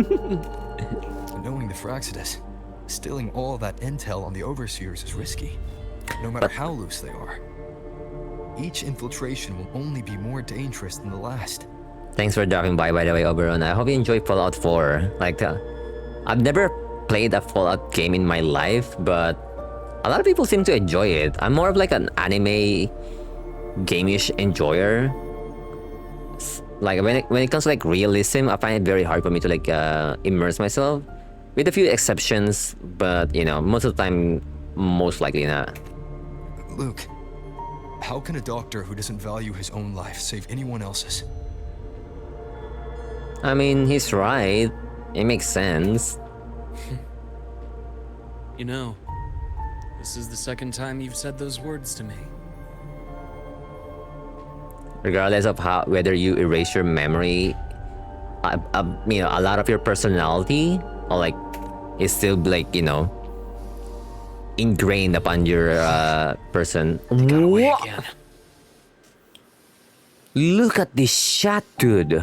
Knowing the Fraxidus, stealing all that intel on the Overseers is risky, no matter how loose they are. Each infiltration will only be more dangerous than the last. Thanks for dropping by the way, Oberon. I hope you enjoy Fallout 4. Like, I've never played a Fallout game in my life, but a lot of people seem to enjoy it. I'm more of like an anime game-ish enjoyer. Like when it comes to like realism, I find it very hard for me to like immerse myself. With a few exceptions, but you know, most of the time, most likely not. Luke, how can a doctor who doesn't value his own life save anyone else's? I mean, he's right. It makes sense. You know, this is the second time you've said those words to me. Regardless of whether you erase your memory, you know, a lot of your personality, or like, is still like, you know, ingrained upon your person. Again. Look at this shot, dude.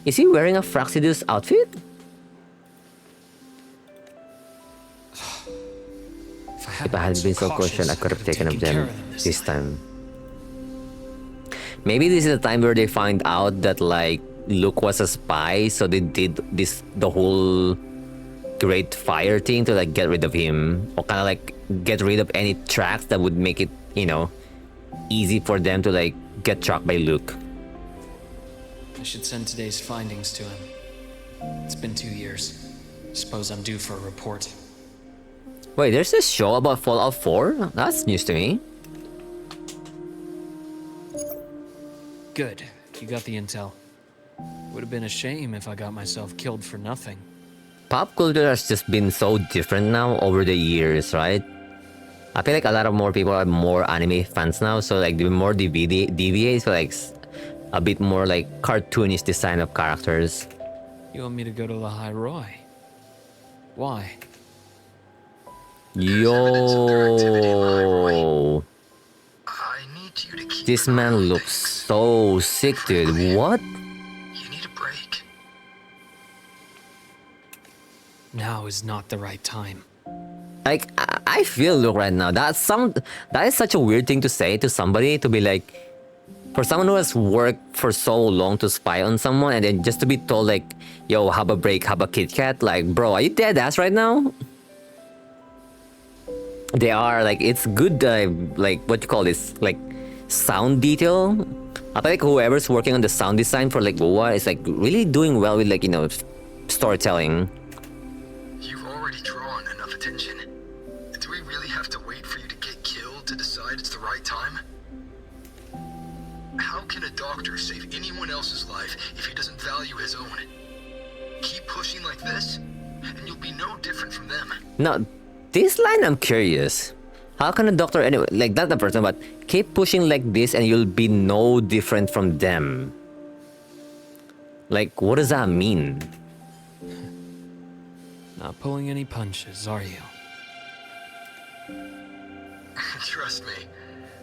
Is he wearing a Fraxidus outfit? If I had been so cautious, I could have taken them this time. Maybe this is the time where they find out that like Luke was a spy, so they did the whole Great Fire thing to like get rid of him, or kind of like get rid of any tracks that would make it, you know, easy for them to like get tracked by Luke. I should send today's findings to him. It's been 2 years. Suppose I'm due for a report. Wait, there's a show about Fallout 4? That's news to me. Good. You got the intel. Would have been a shame if I got myself killed for nothing. Pop culture has just been so different now over the years, right? I feel like a lot of more people are more anime fans now, so like the more DVAs, so like a bit more like cartoonish design of characters. You want me to go to the High Roy? Why? Yo, I need you to keep this an eye man on looks things. so sick, dude. What? You need a break. Now is not the right time. Like I feel Luke right now. That is such a weird thing to say to somebody, to be like, for someone who has worked for so long to spy on someone, and then just to be told like, yo, have a break, have a Kit Kat. Like, bro, are you dead ass right now? They are like, it's good, like what you call this, like sound detail. I feel like whoever's working on the sound design for like wuwa is like really doing well with like, you know, storytelling. You've already drawn enough attention. Do we really have to wait for you to get killed to decide it's the right time? How can a doctor save anyone else's life if he doesn't value his own? Keep pushing like this, and you'll be no different from them. Now, this line I'm curious. How can a doctor, anyway, like not the person, but keep pushing like this and you'll be no different from them? Like, what does that mean? Not pulling any punches, are you? Trust me,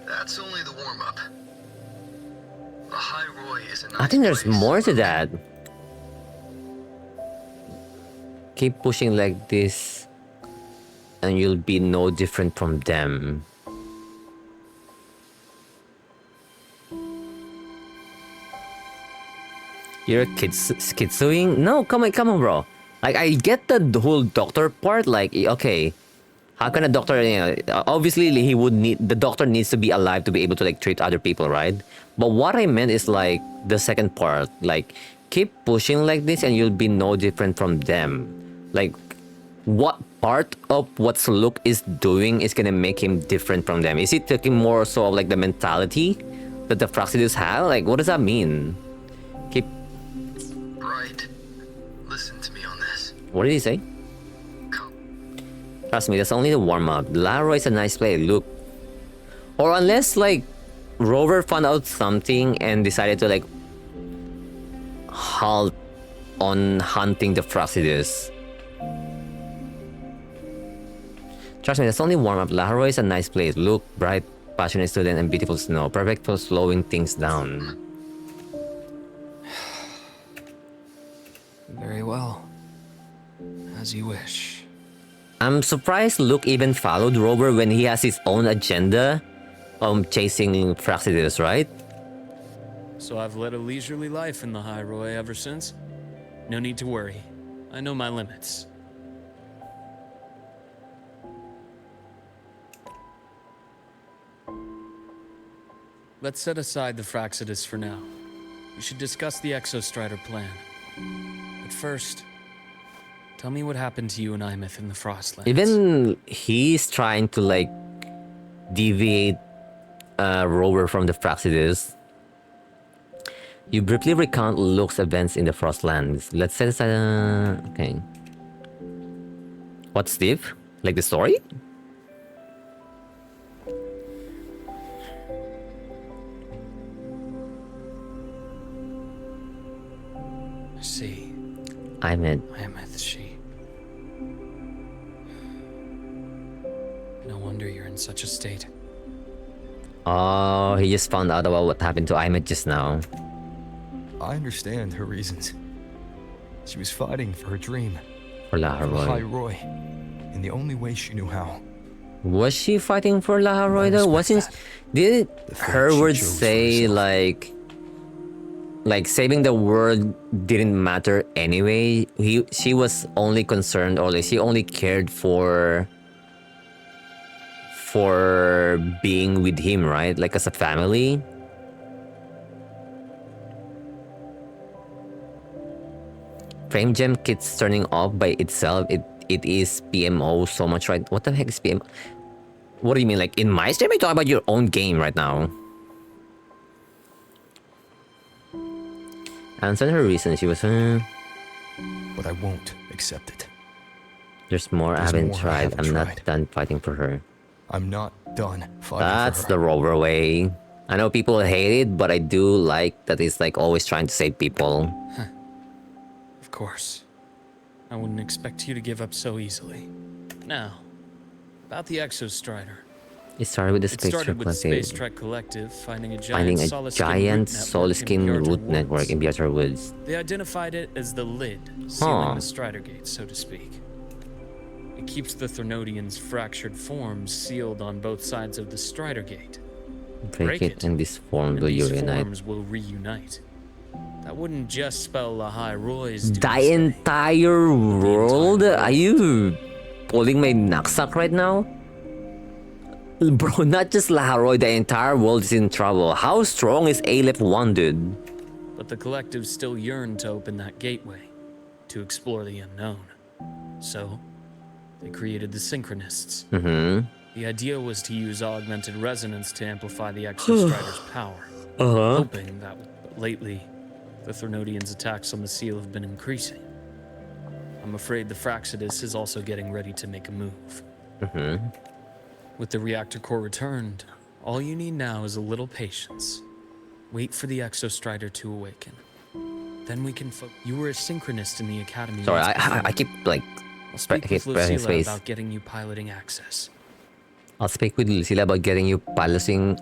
that's only the warm-up. The High Roy is a nice I think there's place. more to that. Keep pushing like this and you'll be no different from them. You're schizoing? No, come on, bro. Like, I get the whole doctor part. Like, okay, how can a doctor, you know, obviously the doctor needs to be alive to be able to like treat other people, right? But what I meant is like the second part, like keep pushing like this and you'll be no different from them. Like, what part of what Luuk is doing is gonna make him different from them? Is he taking more so of like the mentality that the Fractidus have? Like, what does that mean? Keep. Right. Listen to me on this. What did he say? Come. Trust me, that's only the warm-up. Laroy is a nice play, Luuk. Or unless, like, Rover found out something and decided to, like, halt on hunting the Fractidus. Trust me, that's only warm-up. Laroy is a nice place. Luuk, bright, passionate student, and beautiful snow. Perfect for slowing things down. Very well. As you wish. I'm surprised Luuk even followed Rover when he has his own agenda chasing Fractidus, right? So I've led a leisurely life in the High Roy ever since. No need to worry. I know my limits. Let's set aside the Fractidus for now. We should discuss the Exostrider plan. But first, tell me what happened to you and Imeth in the Frostlands. Even he's trying to like deviate Rover from the Fractidus. You briefly recount Luuk's events in the Frostlands. Let's set aside. Okay. What, Steve? Like the story? I see. Imeth. Imeth, she. No wonder you're in such a state. Oh, he just found out about what happened to Imeth just now. I understand her reasons. She was fighting for her dream. For For the High Laharoy. Roy. In the only way she knew how. Was she fighting for Laharoy though? Wasn't... Did her she words chose for say herself. like saving the world didn't matter anyway? She was only concerned, or like she only cared for being with him, right? Like as a family. Frame gem kits turning off by itself. It is PMO so much, right? What the heck is PMO? What do you mean? Like in my stream, you talking about your own game right now? Answer her reason. She was. But I won't accept it. There's more I haven't tried. I'm not done fighting for her. I'm not done fighting That's for her. the Rover way. I know people hate it, but I do like that it's like always trying to save people. Of course. I wouldn't expect you to give up so easily. Now, about the Exostrider. It started with the It started with the Space Collective. Trek Collective finding a Finding giant a solid-skin solid-skin root network in Bjartar Woods. They identified it as the lid, sealing the Strider Gate, so to speak. It keeps the Thernodians' fractured forms sealed on both sides of the Strider Gate. Break it and this form and will these unite. forms will reunite. That wouldn't just spell Lahai Roy's The doomsday. entire world? Are you pulling my knapsack right now? Bro, not just Laharoy, the entire world is in trouble. How strong is Aleph 1, dude? But the Collective still yearned to open that gateway, to explore the unknown. So, they created the Synchronists. The idea was to use augmented resonance to amplify the Exostrider's power, hoping that lately, the Thernodians' attacks on the seal have been increasing. I'm afraid the Fraxidus is also getting ready to make a move. With the reactor core returned, all you need now is a little patience. Wait for the Exostrider to awaken. Then we can You were a synchronist in the academy. Sorry, I keep like I'll speak I keep with pressing Lucilla space. about getting you piloting access. I'll speak with Lucilla about getting you piloting.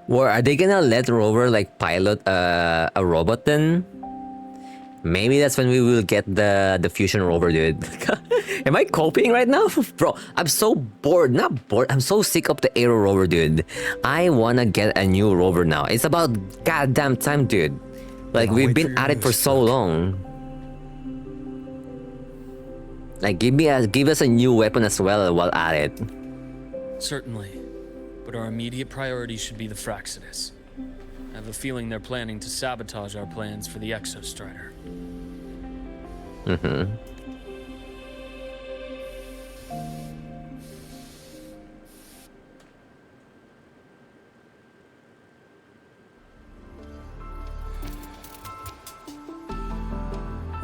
Or are they gonna let Rover like pilot a robot then? Maybe that's when we will get the fusion rover, dude. Am I coping right now? Bro, I'm so bored. Not bored. I'm so sick of the Aero rover, dude. I wanna get a new rover now. It's about goddamn time, dude. Like, I'll we've wait been for your at it for news, so Luuk. long. Like, give us a new weapon as well while at it. Certainly. But our immediate priority should be the Fraxidus. I have a feeling they're planning to sabotage our plans for the Exostrider.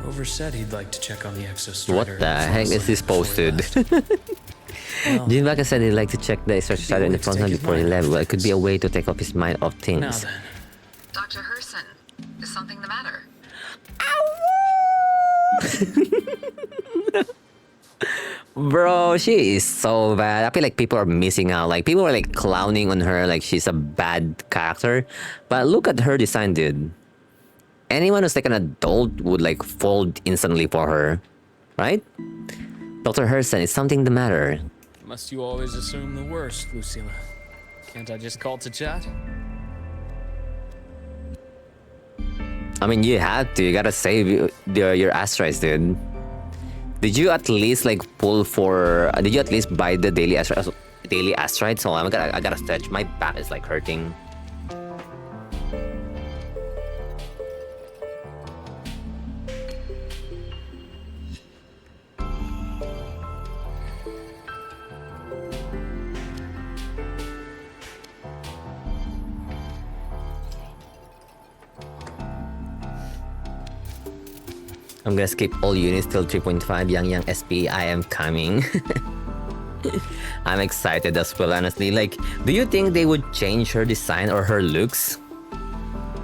Rover said he'd like to check on the Exostrider. What the heck is this posted? Jim Baka said he'd like to check the Exostrider in the front end before he left. Well, it could be a way to take off his mind off Now things. then, Dr. Herson, is something the matter? Bro, she is so bad. I feel like people are missing out. Like, people are like clowning on her like she's a bad character. But look at her design, dude. Anyone who's like an adult would like fold instantly for her. Right? Dr. Herson, is something the matter? must you always assume the worst, Lucilla? Can't I just call to chat? I mean, you had to. You gotta save your asteroids, dude. Did you at least like pull for? Did you at least buy the daily asteroid? So I gotta stretch. My back is like hurting. I'm gonna skip all units till 3.5. Yang SP, I am coming. I'm excited as well, honestly. Like, do you think they would change her design or her looks?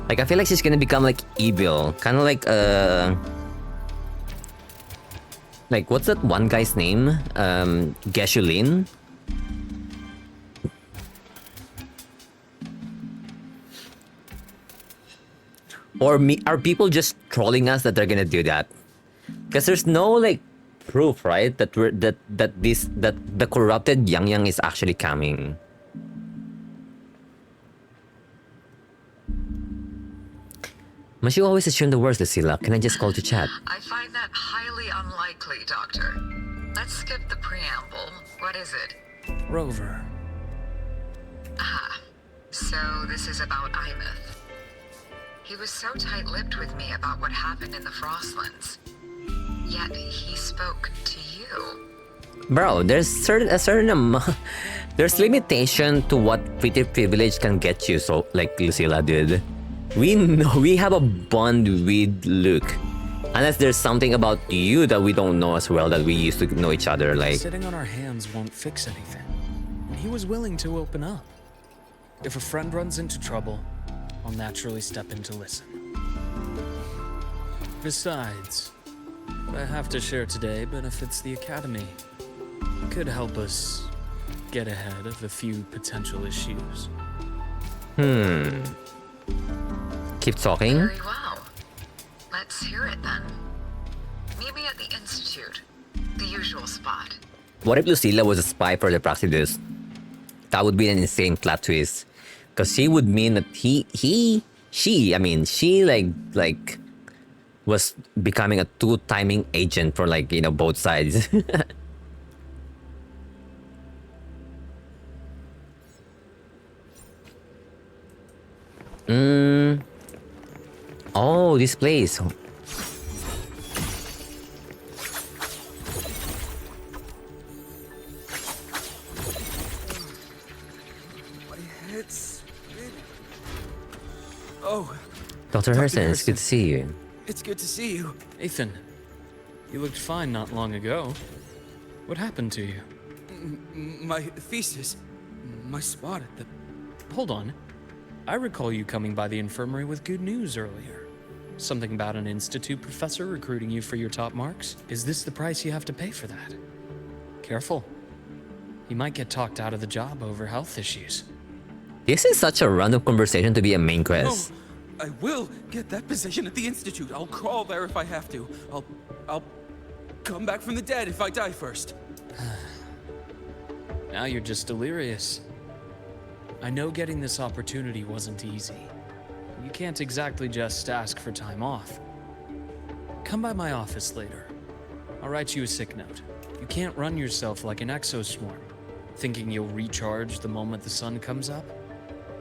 Like, I feel like she's gonna become like evil, kind of like what's that one guy's name? Geshulin. Or are people just trolling us that they're gonna do that? Because there's no like proof, right? That the corrupted Yang is actually coming. Must you always assume the worst, Lucilla? Can I just call to chat? I find that highly unlikely, Doctor. Let's skip the preamble. What is it? Rover. Ah, so this is about Imeth. He was so tight-lipped with me about what happened in the Frostlands. Yet he spoke to you. Bro, there's there's limitation to what pretty privilege can get you. So, like Lucilla did, we know we have a bond with Luuk. Unless there's something about you that we don't know as well, that we used to know each other. Like sitting on our hands won't fix anything. And he was willing to open up. If a friend runs into trouble, I'll naturally step in to listen. Besides, what I have to share today benefits the Academy. It could help us get ahead of a few potential issues. Keep talking. Very well. Let's hear it then. Meet me at the Institute, the usual spot. What if Lucilla was a spy for the Praxidus? That would be an insane plot twist. Because she would mean that she was becoming a two-timing agent for, like, you know, both sides. Oh, this place. Oh, Dr. Herson, it's good to see you. it's good to see you. Ethan, you looked fine not long ago. What happened to you? My thesis, my spot at the... Hold on. I recall you coming by the infirmary with good news earlier. Something about an institute professor recruiting you for your top marks? Is this the price you have to pay for that? Careful. You might get talked out of the job over health issues. This is such a random conversation to be a main No, quest. I will get that position at the Institute. I'll crawl there if I have to. I'll come back from the dead if I die first. Now you're just delirious. I know getting this opportunity wasn't easy. You can't exactly just ask for time off. Come by my office later. I'll write you a sick note. You can't run yourself like an exoswarm, thinking you'll recharge the moment the sun comes up.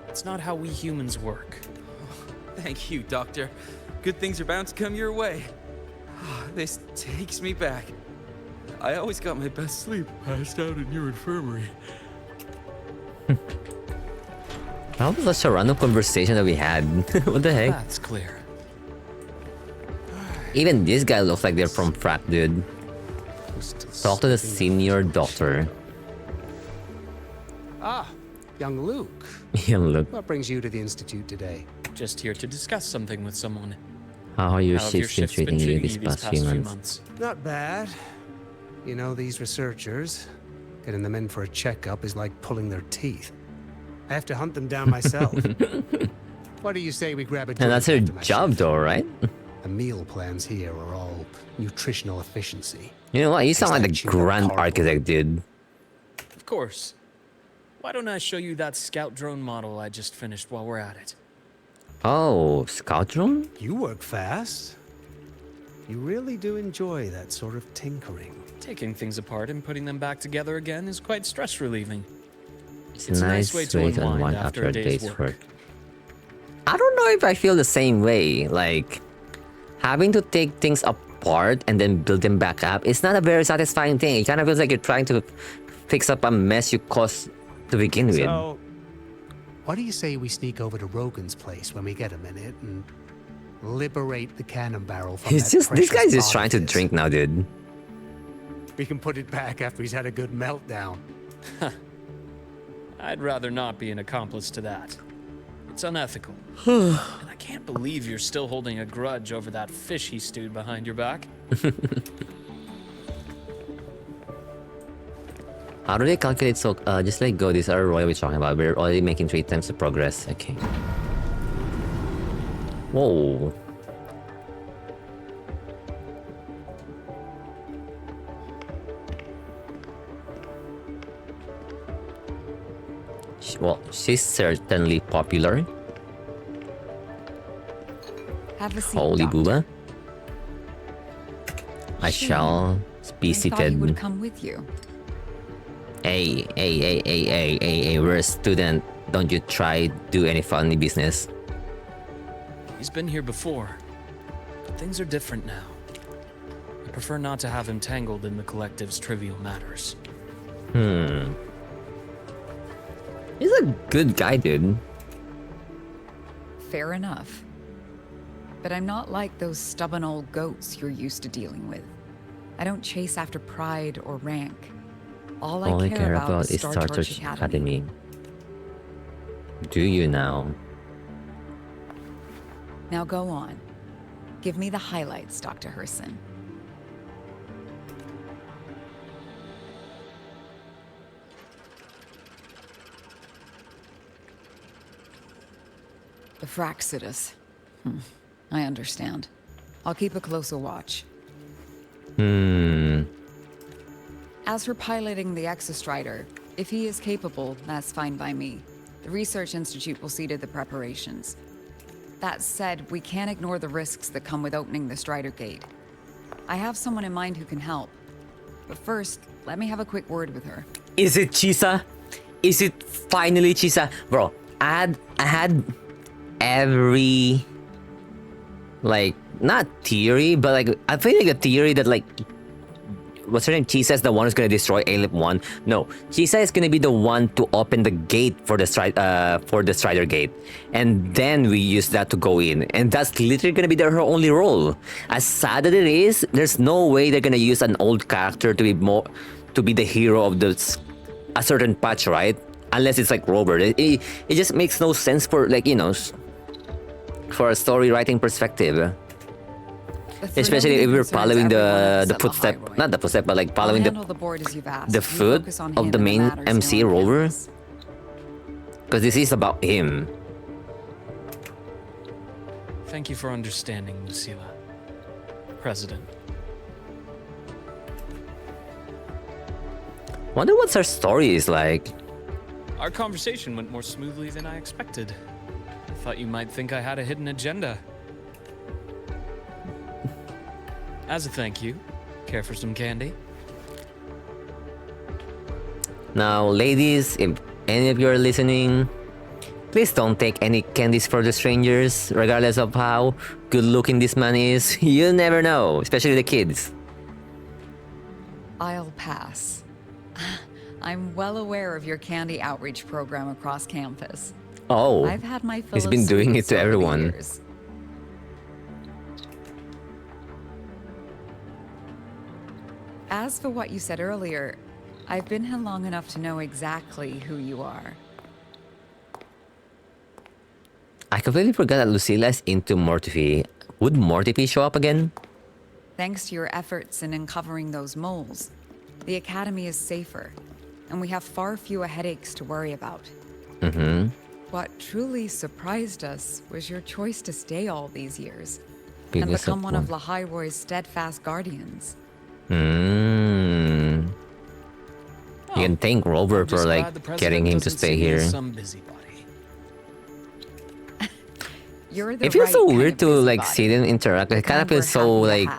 It's not how we humans work. Thank you, Doctor. Good things are bound to come your way. This takes me back. I always got my best sleep passed out in your infirmary. That was such a random conversation that we had. What the heck? That's clear. Even this guy looks like they're from frat, dude. Talk to the senior doctor. Ah, young Luuk. Yeah, look. What brings you to the Institute today? Just here to discuss something with someone. How are your How have your shifts been shifts been treating you treating these past few months? Not bad. You know, these researchers, getting them in for a checkup is like pulling their teeth. I have to hunt them down myself. What do you say we grab a drink? And that's her after my job shift? though, right? The meal plans here are all nutritional efficiency. You know what? You sound like the Tastes grand horrible. architect, dude. Of course. Why don't I show you that scout drone model I just finished while we're at it? Oh, scout drone? You work fast. You really do enjoy that sort of tinkering. Taking things apart and putting them back together again is quite stress relieving. It's a nice way to unwind after a day's work. work. I don't know if I feel the same way. Like, having to take things apart and then build them back up, it's not a very satisfying thing. It kind of feels like you're trying to fix up a mess you caused to begin with. So, what do you say we sneak over to Rogan's place when we get a minute and liberate the cannon barrel from He's that just this precious guy's just body trying to of his? drink now, dude. We can put it back after he's had a good meltdown. I'd rather not be an accomplice to that. It's unethical. And I can't believe you're still holding a grudge over that fish he stewed behind your back. How do they calculate? So, just let go. These are what we're talking about. We're already making 3 times the progress. Okay. Whoa. Well, she's certainly popular. Have a seat, Holy Doctor. booba. I Sure. shall be I thought he would seated. come with you. Hey, we're a student. Don't you try do any funny business. He's been here before. But things are different now. I prefer not to have him tangled in the collective's trivial matters. He's a good guy, dude. Fair enough. But I'm not like those stubborn old goats you're used to dealing with. I don't chase after pride or rank. All I care about is Star Torch Academy. Do you now? Now go on. Give me the highlights, Dr. Herson. The Fraxidus. I understand. I'll keep a closer watch. As for piloting the Exostrider, if he is capable, that's fine by me. The Research Institute will see to the preparations. That said, we can't ignore the risks that come with opening the Strider Gate. I have someone in mind who can help. But first, let me have a quick word with her. Is it Chisa? Is it finally Chisa? Bro, I had every, like, not theory, but like, I feel like a theory that like, what's her name? Chisa is the one who's gonna destroy Alip 1. No, Chisa is gonna be the one to open the gate for the Strider Gate, and then we use that to go in, and that's literally gonna be her only role. As sad as it is, there's no way they're gonna use an old character to be the hero of a certain patch, right? Unless it's like Rover. It just makes no sense for, like, you know, for a story writing perspective. Especially if we're following the footstep, not the footstep, but like following the foot of the main MC Rover. Because this is about him. Thank you for understanding, Lucilla. President. Wonder what her story is like. Our conversation went more smoothly than I expected. I thought you might think I had a hidden agenda. As a thank you, care for some candy? Now, ladies, if any of you are listening, please don't take any candies for the strangers, regardless of how good looking this man is. You never know, especially the kids. I'll pass. I'm well aware of your candy outreach program across campus. Oh, I've had my fill he's of been doing it sweets to over the everyone. years. As for what you said earlier, I've been here long enough to know exactly who you are. I completely forgot that Lucilla is into Mortifi. Would Mortifi show up again? Thanks to your efforts in uncovering those moles, the Academy is safer, and we have far fewer headaches to worry about. What truly surprised us was your choice to stay all these years and become one of Lahai-Roy's steadfast guardians. You can thank Rover for like getting him to stay here. It feels so weird to like see them interact. It kind of feels so like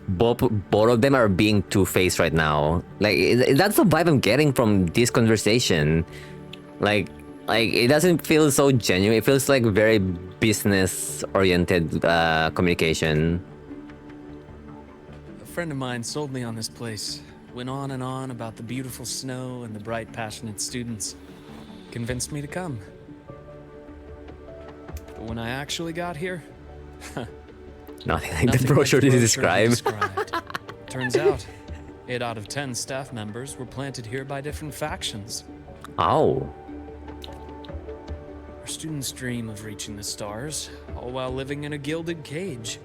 both of them are being two-faced right now. Like that's the vibe I'm getting from this conversation. Like it doesn't feel so genuine. It feels like very business-oriented communication. A friend of mine sold me on this place. Went on and on about the beautiful snow and the bright, passionate students. Convinced me to come. But when I actually got here, nothing like the brochure you described. Turns out, 8 out of 10 staff members were planted here by different factions. Oh. Our students dream of reaching the stars, all while living in a gilded cage.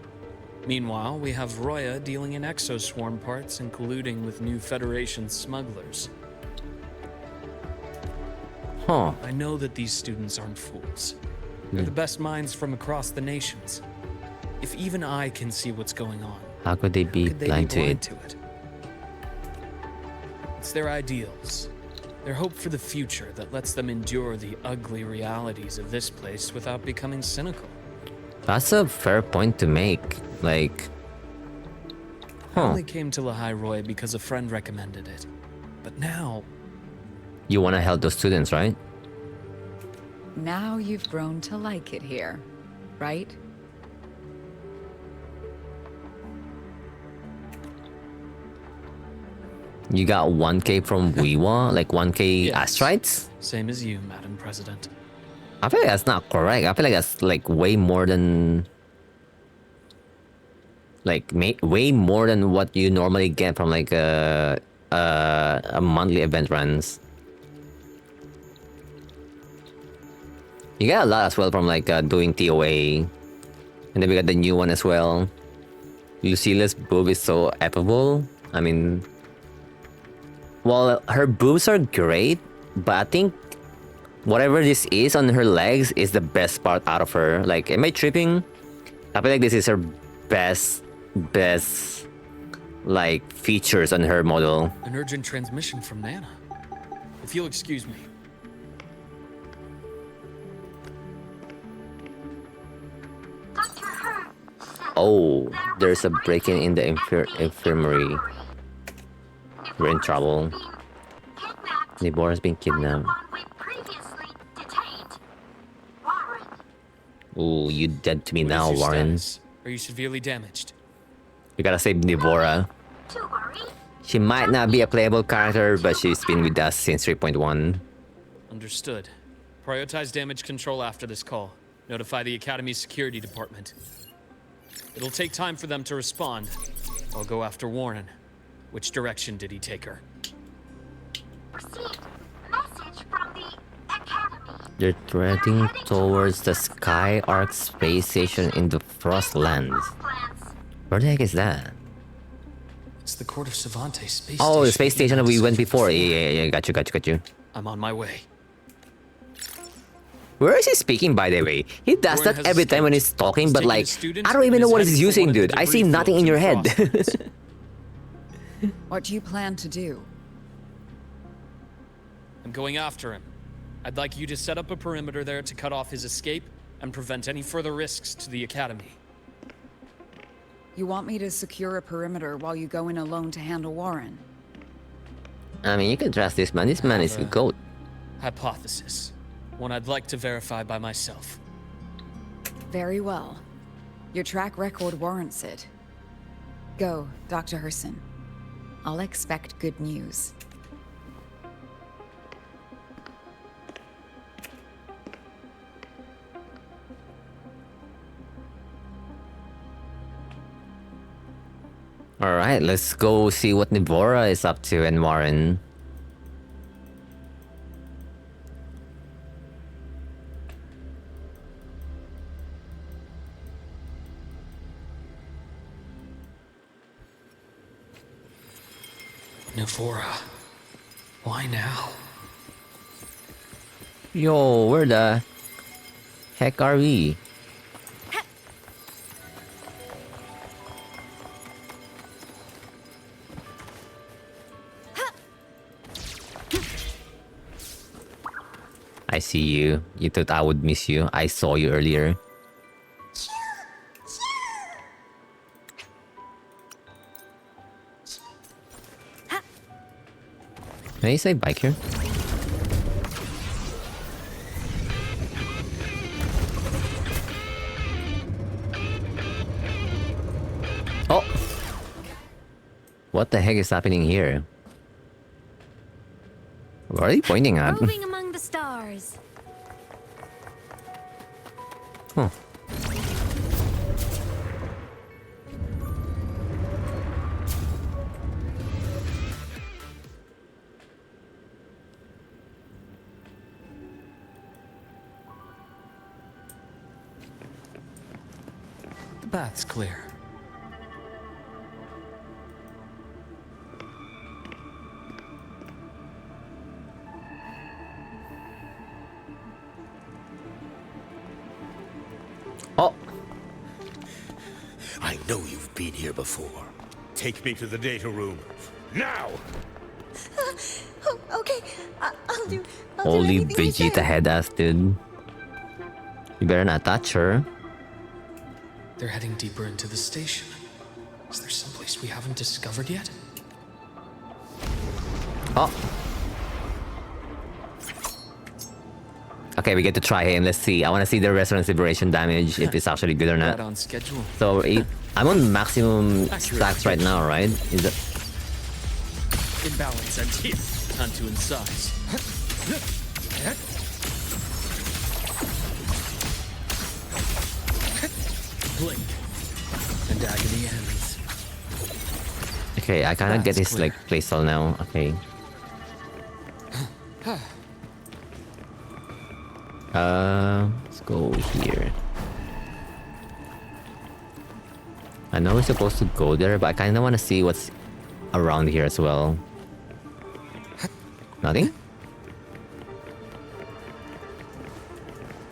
Meanwhile, we have Roya dealing in exoswarm parts and colluding with new Federation smugglers. Huh. I know that these students aren't fools. They're the best minds from across the nations. If even I can see what's going on, how could they be blind to it? It's their ideals, their hope for the future that lets them endure the ugly realities of this place without becoming cynical. That's a fair point to make. Like, I only came to Lahai-Roy because a friend recommended it. But now... You want to help those students, right? Now you've grown to like it here, right? You got 1k from wuwa, like 1k Yes. astrites? Same as you, Madam President. I feel like that's not correct. I feel like that's like way more than... Like, way more than what you normally get from like a monthly event runs. You get a lot as well from like doing TOA. And then we got the new one as well. Lucila's boob is so affable. I mean... Well, her boobs are great, but I think whatever this is on her legs is the best part out of her. Like, am I tripping? I feel like this is her best, like, features on her model. An urgent transmission from Nana. If you'll excuse me. Oh, there's a break-in in the infirmary. We're in trouble. Deborah's been kidnapped. Ooh, you dead to me now, Warren. Are you severely damaged? We gotta save Deborah. She might not be a playable character, but she's been with us since 3.1. Understood. Prioritize damage control after this call. Notify the Academy's security department. It'll take time for them to respond. I'll go after Warren. Which direction did he take her? Received message from the Academy. They're threading towards the Sky Arc space station in the Frostlands. Where the heck is that? It's the Court of Savante space Oh, station. the space station that we went before. Yeah, got you. I'm on my way. Where is he speaking, by the way? He does Warren that has every time when escaped. he's talking, He's but taking like, a student I don't even and know is what he's heading for using, one of the dude. I see debris nothing in your fields in head. Frostlands. What do you plan to do? I'm going after him. I'd like you to set up a perimeter there to cut off his escape and prevent any further risks to the Academy. You want me to secure a perimeter while you go in alone to handle Warren? I mean, you can trust this man. This man is a goat. Hypothesis. One I'd like to verify by myself. Very well. Your track record warrants it. Go, Dr. Herson. I'll expect good news. Alright, let's go see what Nivora is up to and Warren. Nivora. Why now? Yo, where the heck are we? I see you. You thought I would miss you. I saw you earlier. Can you say bike here? Oh! What the heck is happening here? What are you pointing at? Roving among the stars. Huh. The bath's clear. Oh! I know you've been here before. Take me to the data room. Now! Okay, I'll do Holy anything you say. Vegeta head ass, dude. You better not touch her. They're heading deeper into the station. Is there someplace we haven't discovered yet? Oh! Okay, we get to try him. Let's see. I want to see the resonance liberation damage, if it's actually good or not. Right on schedule. So, I'm on maximum stacks right now, right? Is it... Imbalance and here. Time to incise. Blink. And agony ends. Okay, I kind of get his like playstyle now. Okay. Let's go here. I know we're supposed to go there, but I kind of want to see what's around here as well. Nothing?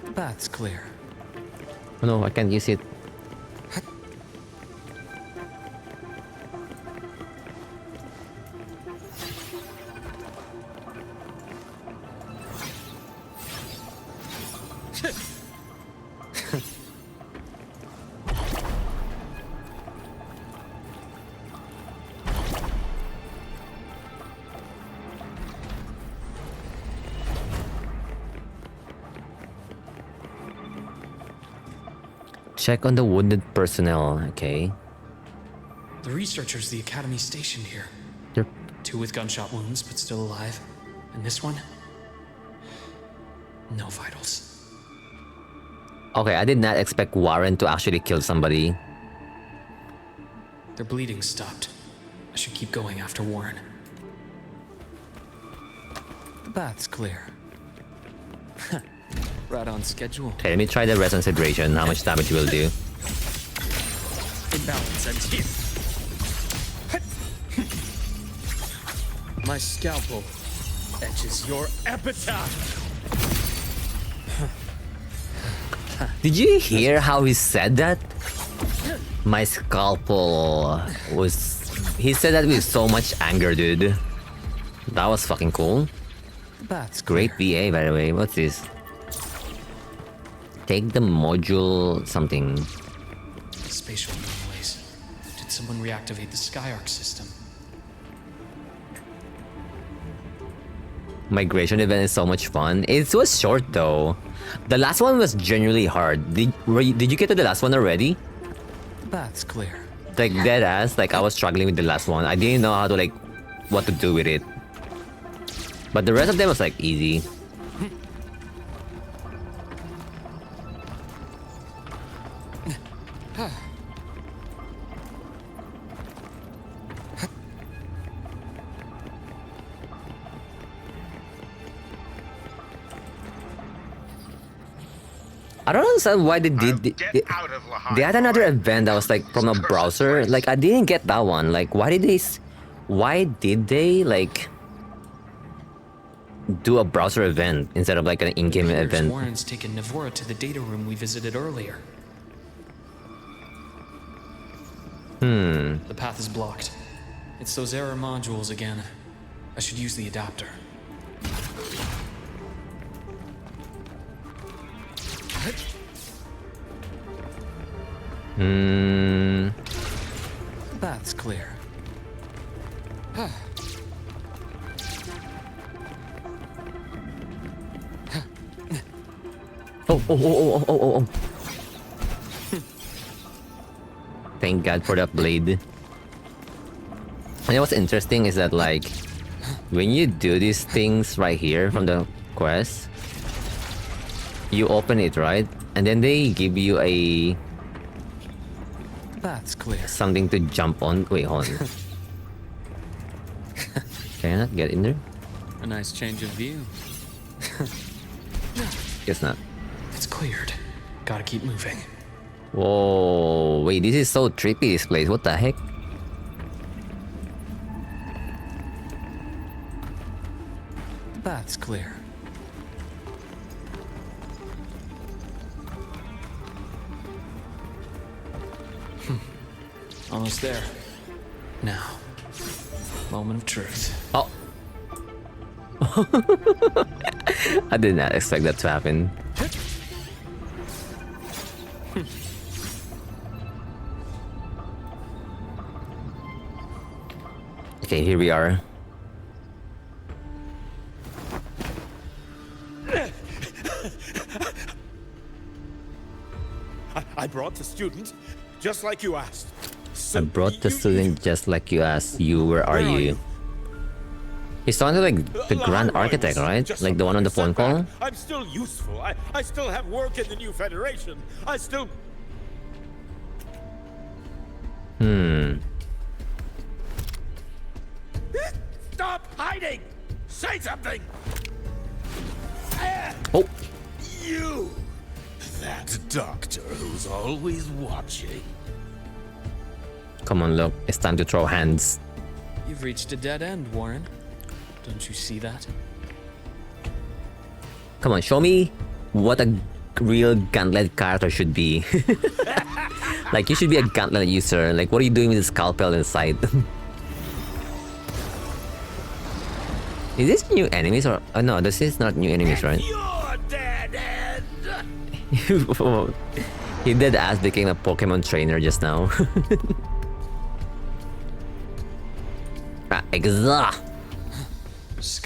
The path's clear. Oh no, I can't use it. Check on the wounded personnel, okay. The researchers the Academy stationed here. Yep. 2 with gunshot wounds, but still alive. And this one? No vitals. Okay, I did not expect Warren to actually kill somebody. Their bleeding stopped. I should keep going after Warren. The path's clear. Right on schedule. Okay, let me try the resonance hydration, how much damage it will do. Imbalance and here. My scalpel etches your epitaph. Did you hear how he said that? My scalpel was... He said that with so much anger, dude. That was fucking cool. That's great VA, by the way. What's this? Take the module something. Spatial anomalies. Did someone reactivate the Skyarc system? Migration event is so much fun. It was short though. The last one was genuinely hard. Did you get to the last one already? The path's clear. Like dead ass, like I was struggling with the last one. I didn't know how to like what to do with it. But the rest of them was like easy. I don't understand why they did. They had another event that was like from a browser. Like I didn't get that one. Like why did they like do a browser event instead of like an in-game event? Warren's taken Navora to the data room we visited earlier. The path is blocked. It's those error modules again. I should use the adapter. The path's clear. Oh. Thank God for that blade. And what's interesting is that like when you do these things right here from the quest, you open it, right? And then they give you a That's clear. something to jump on. Wait, hold on. Can I not get in there? A nice change of view. Guess not. It's cleared. Gotta keep moving. Whoa, wait, this is so trippy, this place. What the heck? The path's clear. Almost there. Now, moment of truth. Oh. I did not expect that to happen. Okay, here we are. I brought the student, just like you asked. I brought the student just like you asked. Where are you? He's talking to like the Grand Architect, right? Like the one on the phone call? I'm still useful. I still have work in the new Federation. I still... Stop hiding! Say something! Oh! You! That doctor who's always watching. Come on, look. It's time to throw hands. You've reached a dead end, Warren. Don't you see that? Come on, show me what a real gauntlet character should be. Like, you should be a gauntlet user. Like, what are you doing with the scalpel inside? Is this new enemies or... Oh, no, this is not new enemies, right? You're dead end! He dead ass became a Pokemon trainer just now. Ah, exact.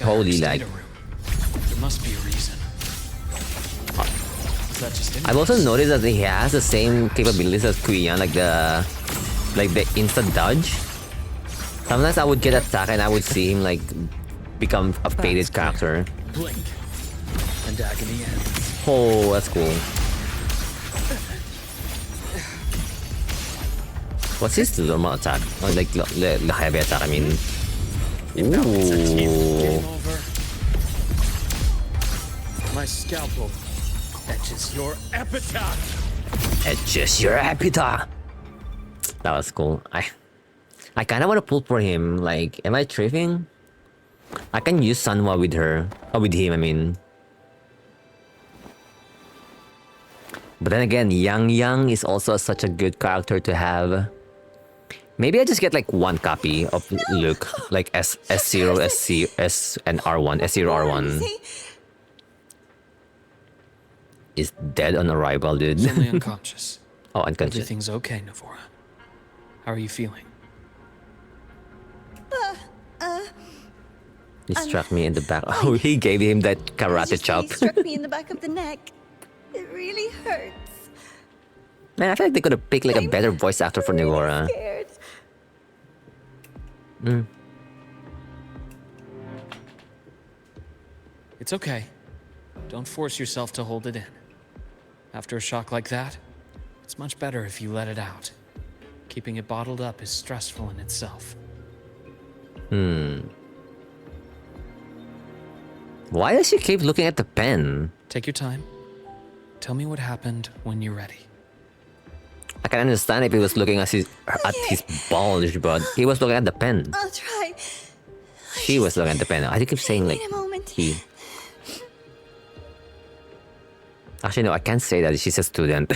Holy lag. There must be a reason. Is that just I've also noticed that he has the same capabilities as Kuyan, like the instant dodge. Sometimes I would get attacked and I would see him like become a faded character. Blink. And agony ends. Oh, that's cool. What's his normal attack? Oh, like the heavy attack, I mean. Ooh. My scalpel etches your epitaph. Etches your epitaph. That was cool. I kind of want to pull for him. Like, am I tripping? I can use Sanwa with her. Or with him, I mean. But then again, Yang is also such a good character to have. Maybe I just get like one copy of Luuk, like S0, S and R1, S0, R1. Is dead on arrival, dude. He's only unconscious. Oh, unconscious. Everything's okay, Navora. How are you feeling? He struck me in the back. Oh, he gave him that karate chop. He struck me in the back of the neck. It really hurts. Man, I feel like they could have picked like a better voice actor for Navora. Scared. It's okay. Don't force yourself to hold it in. After a shock like that, it's much better if you let it out. Keeping it bottled up is stressful in itself. Why does she keep looking at the pen? Take your time. Tell me what happened when you're ready. I can understand if he was looking at his bulge, but he was looking at the pen. I'll try. She was looking at the pen. I keep saying like Wait a moment. he. Actually, no, I can't say that. She's a student.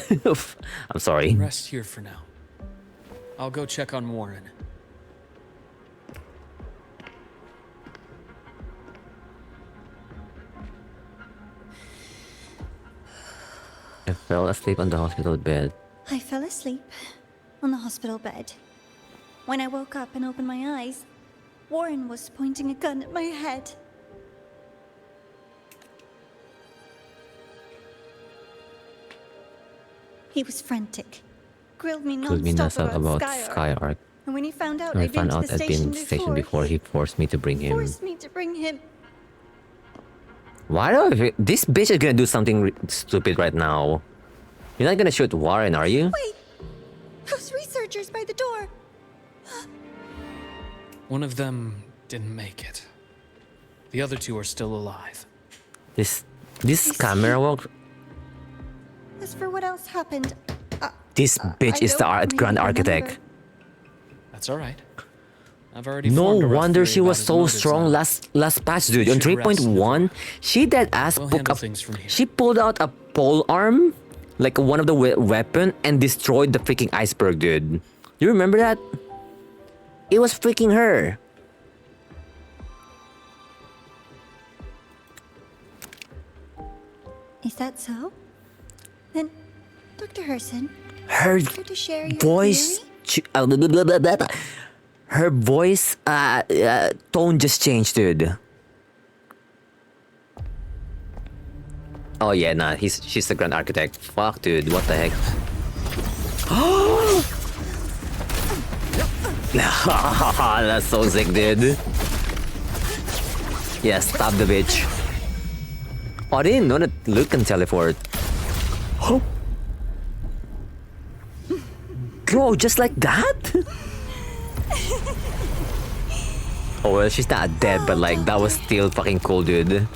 I'm sorry. Rest here for now. I'll go check on Warren. I fell asleep on the hospital bed. I fell asleep on the hospital bed. When I woke up and opened my eyes, Warren was pointing a gun at my head. He was frantic. Grilled me non-stop about Skyark. And when he found out I'd been to the station before, he forced me to bring him. Why do this bitch is gonna do something stupid right now? You're not gonna shoot Warren, are you? Wait! Those researchers by the door! One of them didn't make it. The other two are still alive. This camera work. As for what else happened, this bitch is the Grand Architect. That's all right. I've already. No wonder she was so strong last patch, dude. On 3.1, she dead ass she pulled out a pole arm, like one of the weapon, and destroyed the freaking iceberg, dude. You remember that? It was freaking her. Is that so? Then, Dr. Herson, her voice, her voice tone just changed, dude. Oh yeah, nah, she's the Grand Architect. Fuck, dude, what the heck? That's so sick, dude. Yeah, stop the bitch. Oh, I didn't know that Luke can teleport. Oh! Bro, just like that? Oh well, she's not dead, but like that was still fucking cool, dude.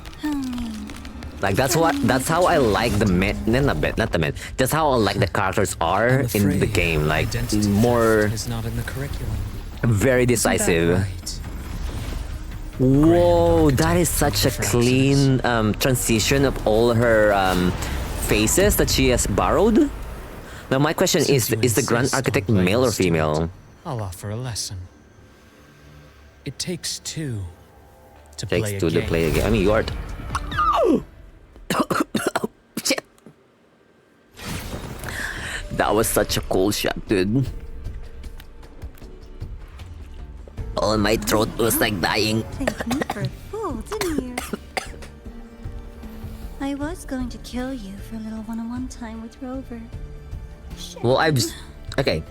Like that's how I like the men, not the men. That's how I like the characters are in the game. Like more, is not in the curriculum. very decisive. Whoa, that is such a clean transition of all her faces that she has borrowed. Now my question is the Grand Architect male or female? I'll offer a lesson. It takes two to Takes play two a to game. play a game. I mean, you are. Shit. That was such a cool shot, dude. Oh, my throat was like dying. Take me for a fool, didn't you? I was going to kill you for a little one-on-one time with Rover. Shit. Well, I've just... Okay.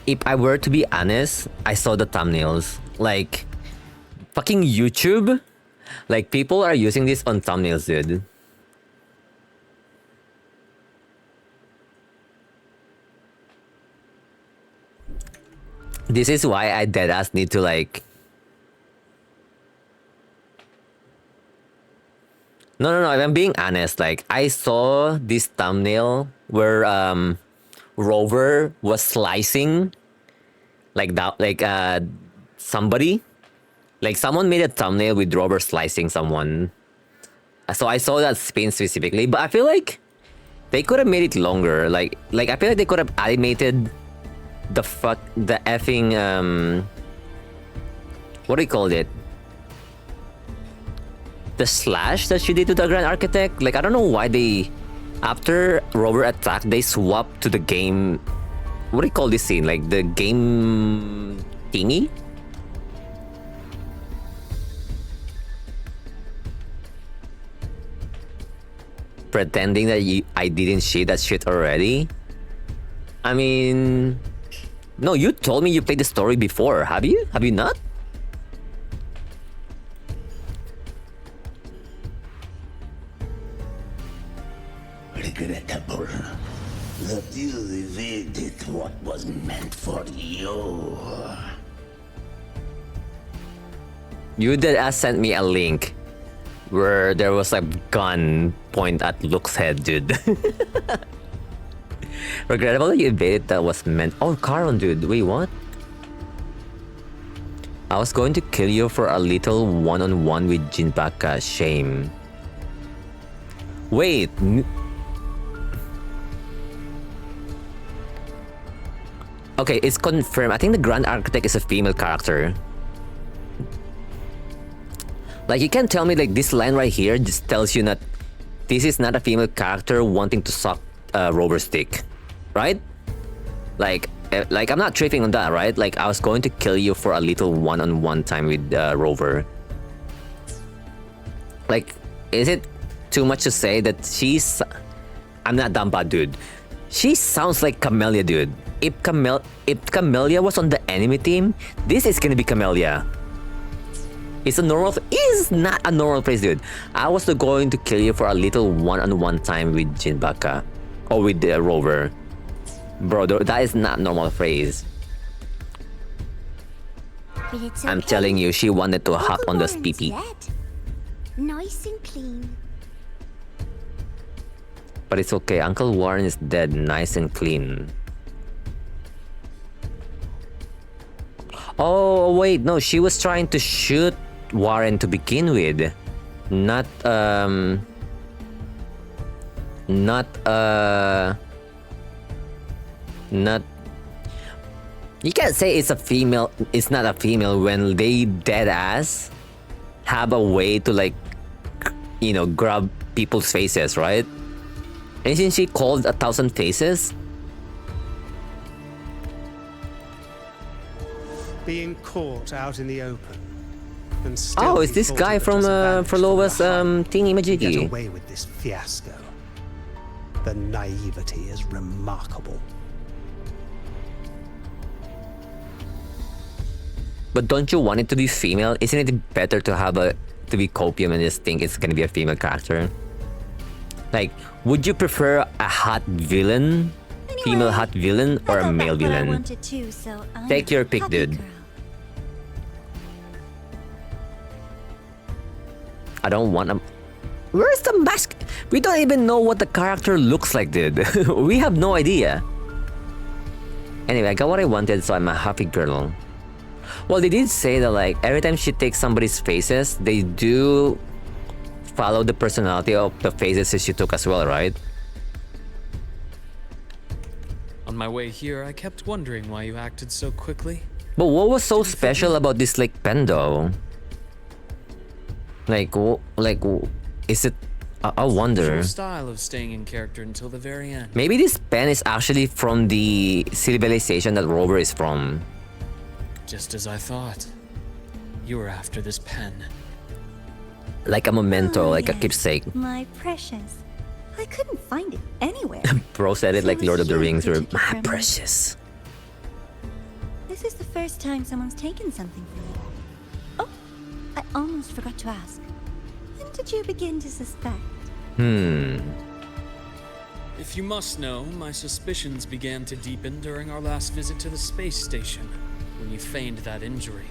If I were to be honest, I saw the thumbnails. Like, fucking YouTube. Like, people are using this on thumbnails, dude. This is why I deadass need to like... No, if I'm being honest, like, I saw this thumbnail where Rover was slicing like that, like somebody. Like, someone made a thumbnail with Rover slicing someone. So I saw that spin specifically, but I feel like they could have made it longer. Like I feel like they could have animated the effing what do you call it? The slash that she did to the Grand Architect. Like, I don't know why they, after Rover attacked, they swapped to the game. What do you call this scene? Like the game thingy? Pretending that I didn't see that shit already. I mean, no, you told me you played the story before. Have you? Have you not? Regrettable that you evaded what was meant for you. You did sent me a link where there was a gun point at Luke's head, dude. Regrettable that you evaded that was meant. Oh, Caron, dude. Wait, what? I was going to kill you for a little one-on-one with Jinbaka. Shame. Wait. Okay, it's confirmed. I think the Grand Architect is a female character. Like, you can't tell me like this line right here just tells you that this is not a female character wanting to suck Rover's dick, right? Like I'm not tripping on that, right? Like, I was going to kill you for a little one-on-one time with Rover. Like, is it too much to say that she's... I'm not dumb bad, dude. She sounds like Camellia, dude. If Camellia was on the enemy team, this is gonna be Camellia. It's a normal... It's not a normal phrase, dude. I was going to kill you for a little one-on-one time with Jinbaka. Or with the Rover. Bro, that is not normal phrase. I'm telling you, she wanted to hop on the PP. Nice and clean. But it's okay, Uncle Warren is dead, nice and clean. Oh, wait, no, she was trying to shoot Warren to begin with. Not... You can't say it's a female, it's not a female when they dead ass have a way to, like, you know, grab people's faces, right? And since she called 1,000 faces, being caught out in the open. And still oh, it's this guy from Frolova's thingy majiggy. Get away with this fiasco. The naivety is remarkable. but don't you want it to be female? Isn't it better to have to be copium and just think it's gonna be a female character? Like, would you prefer a hot villain, female hot villain, or a male villain? Too, so Take your pick, dude. Girl. I don't want a... Where's the mask? We don't even know what the character looks like, dude. We have no idea. Anyway, I got what I wanted, so I'm a happy girl. Well, they did say that, like, every time she takes somebody's faces, they do follow the personality of the faces that she took as well, right? On my way here, I kept wondering why you acted so quickly. But what was so special about this, like, pen, though? Like, is it... I wonder. Your style of staying in character until the very end. Maybe this pen is actually from the civilization that Rover is from. Just as I thought. You were after this pen. Like a memento, like a keepsake. My precious. I couldn't find it anywhere. Bro said it So like Lord of the you Rings who or took it my from me. precious. This is the first time someone's taken something from me. Oh, I almost forgot to ask. When did you begin to suspect? If you must know, my suspicions began to deepen during our last visit to the space station, when you feigned that injury.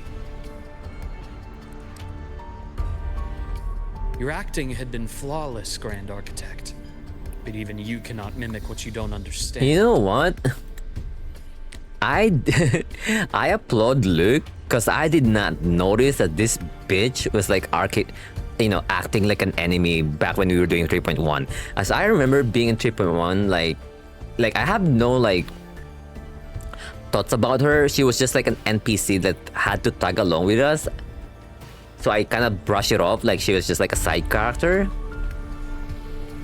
Your acting had been flawless, Grand Architect. But even you cannot mimic what you don't understand. You know what? I applaud Luke because I did not notice that this bitch was like acting like an enemy back when we were doing 3.1. As I remember being in 3.1, like I have no like thoughts about her. She was just like an NPC that had to tag along with us. So I kind of brush it off like she was just like a side character.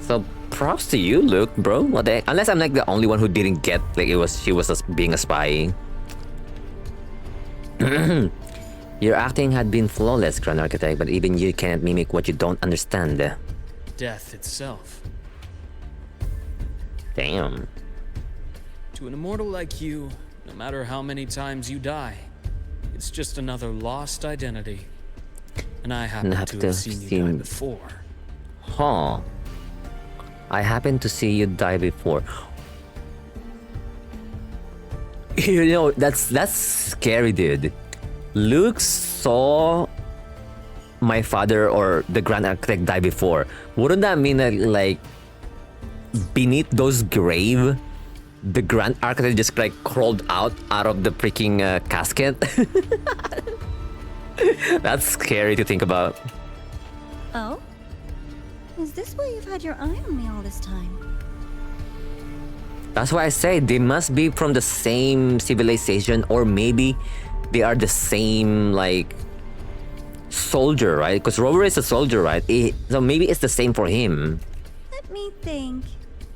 So props to you, Luke, bro. What the heck? Unless I'm like the only one who didn't get like she was being a spy. Your acting had been flawless, Grand Architect, but even you cannot mimic what you don't understand. Death itself. Damn. To an immortal like you, no matter how many times you die, it's just another lost identity. And I happen to have seen you die before. Huh. I happen to see you die before. You know, that's scary, dude. Luke saw my father or the Grand Architect die before. Wouldn't that mean that, like, beneath those grave, the Grand Architect just like crawled out of the freaking casket? That's scary to think about. Oh? Is this why you've had your eye on me all this time? That's why I say they must be from the same civilization, or maybe they are the same, like, soldier, right? Because Rover is a soldier, right? So maybe it's the same for him. Let me think.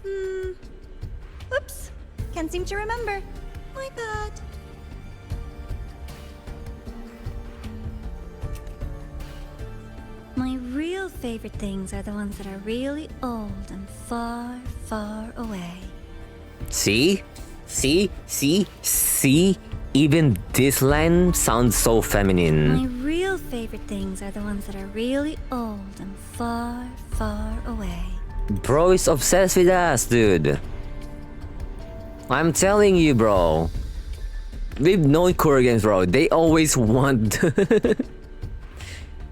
Oops. Can't seem to remember. My bad. My real favorite things are the ones that are really old and far, far away. See? See? See? See? Even this line sounds so feminine. My real favorite things are the ones that are really old and far, far away. Bro is obsessed with us, dude. I'm telling you, bro. We've known Koreans, bro. They always want...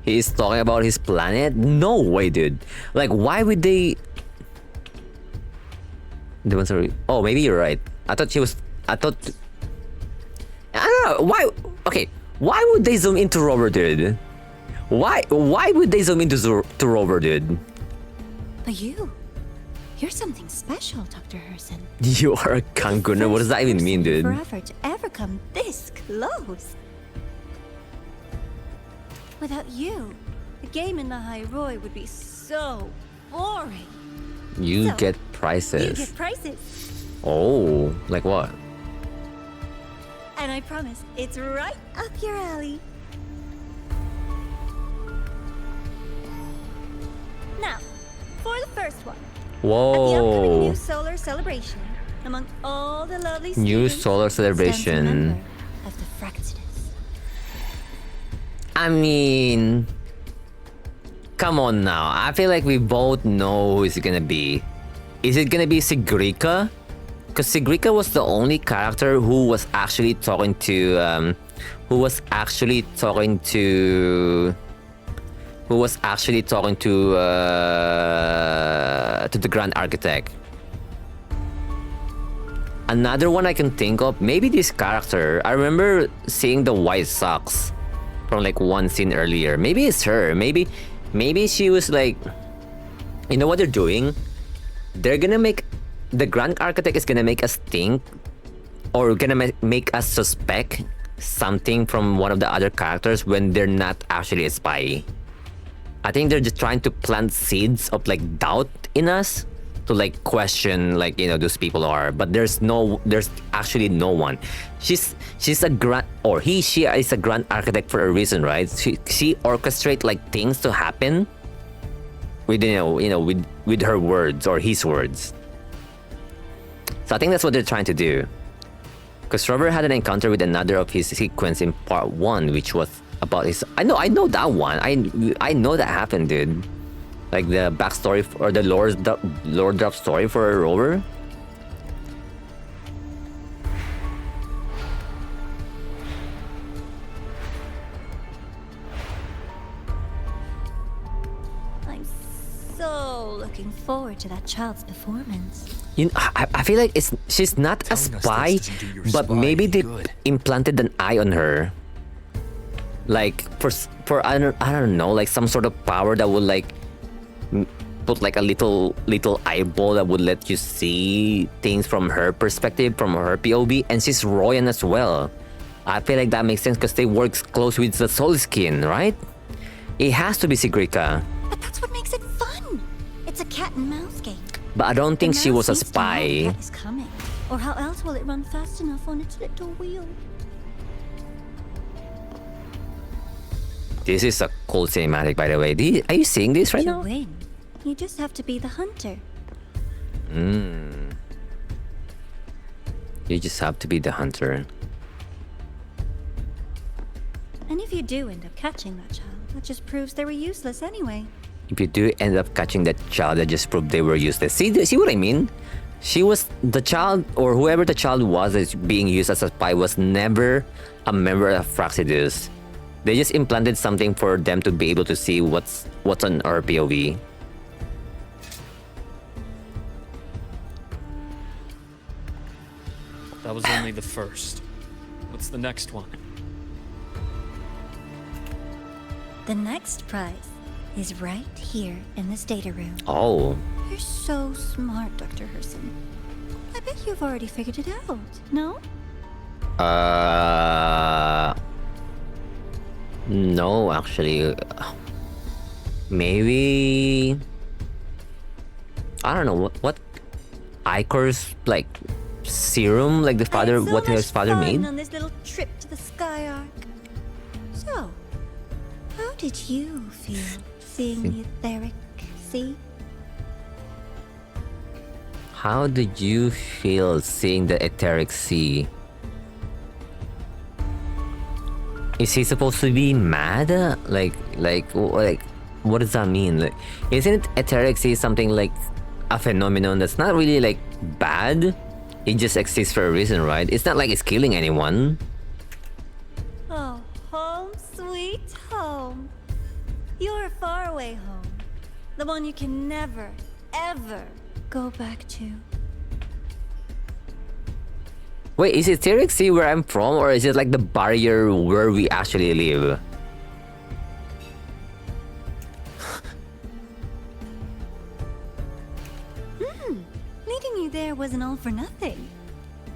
He's talking about his planet? No way, dude. Like, why would they... Oh, maybe you're right. I thought... I don't know. Why... Okay. Why would they zoom into Rover, dude? Why would they zoom into Rover, dude? But you're something special, Dr. Herson. You are a Kanguner? What does that even mean, dude? Forever to ever come this close. Without you, the game in the High Roy would be so boring. You get prizes. You get prizes. Oh, like what? And I promise, it's right up your alley. Now, for the first one. Whoa. At the upcoming New Solar Celebration, among all the lovely New students, Solar stands a Celebration. member of the Fractidus. I mean, come on now. I feel like we both know who it's gonna be. Is it gonna be Sigrika? Because Sigrika was the only character who was actually talking to the Grand Architect. Another one I can think of, maybe this character. I remember seeing the white socks from like one scene earlier. Maybe it's her. Maybe she was like, you know what they're doing? They're gonna make the Grand Architect is gonna make us think, or gonna make us suspect something from one of the other characters when they're not actually a spy. I think they're just trying to plant seeds of like doubt in us to like question like, you know, those people are, but there's actually no one. She is a Grand Architect for a reason, right? She orchestrates like things to happen with with her words or his words. So I think that's what they're trying to do. Because Robert had an encounter with another of his sequence in part 1, which was about his... I know that one. I know that happened, dude. Like the backstory or the lore drop story for Rover. I'm so looking forward to that child's performance. You know, I feel like she's not a spy, but maybe they implanted an eye on her. Like for I don't know, like some sort of power that would like put like a little eyeball that would let you see things from her perspective, from her POV, and she's Royan as well. I feel like that makes sense because they work close with the Soul Skin, right? It has to be Sigrika. But that's what makes it fun. It's a cat and mouse game. But I don't think she was a spy. The cat is coming, or how else will it run fast enough on its little wheel? This is a cool cinematic, by the way. Are you seeing this right now? To win, you just have to be the hunter. You just have to be the hunter. And if you do end up catching that child, that just proves they were useless anyway. If you do end up catching that child, that just proved they were useless. See what I mean? She was the child, or whoever the child was that's being used as a spy was never a member of Fraxidus. They just implanted something for them to be able to see what's on our POV. That was only the first. What's the next one? The next prize is right here in this data room. Oh. You're so smart, Dr. Herson. I bet you've already figured it out, no? No, actually. Maybe... I don't know, what Icor's, like, serum, like the father, what his father made? On this little trip to the Sky Arc. So, how did you feel seeing the etheric sea? How did you feel seeing the etheric sea? Is he supposed to be mad? Like, what does that mean? Like, isn't etheric sea something like a phenomenon that's not really like bad? It just exists for a reason, right? It's not like it's killing anyone. Oh, home sweet home. Your faraway home. The one you can never, ever go back to. Wait, is etheric sea where I'm from, or is it like the barrier where we actually live? Meeting you there wasn't all for nothing.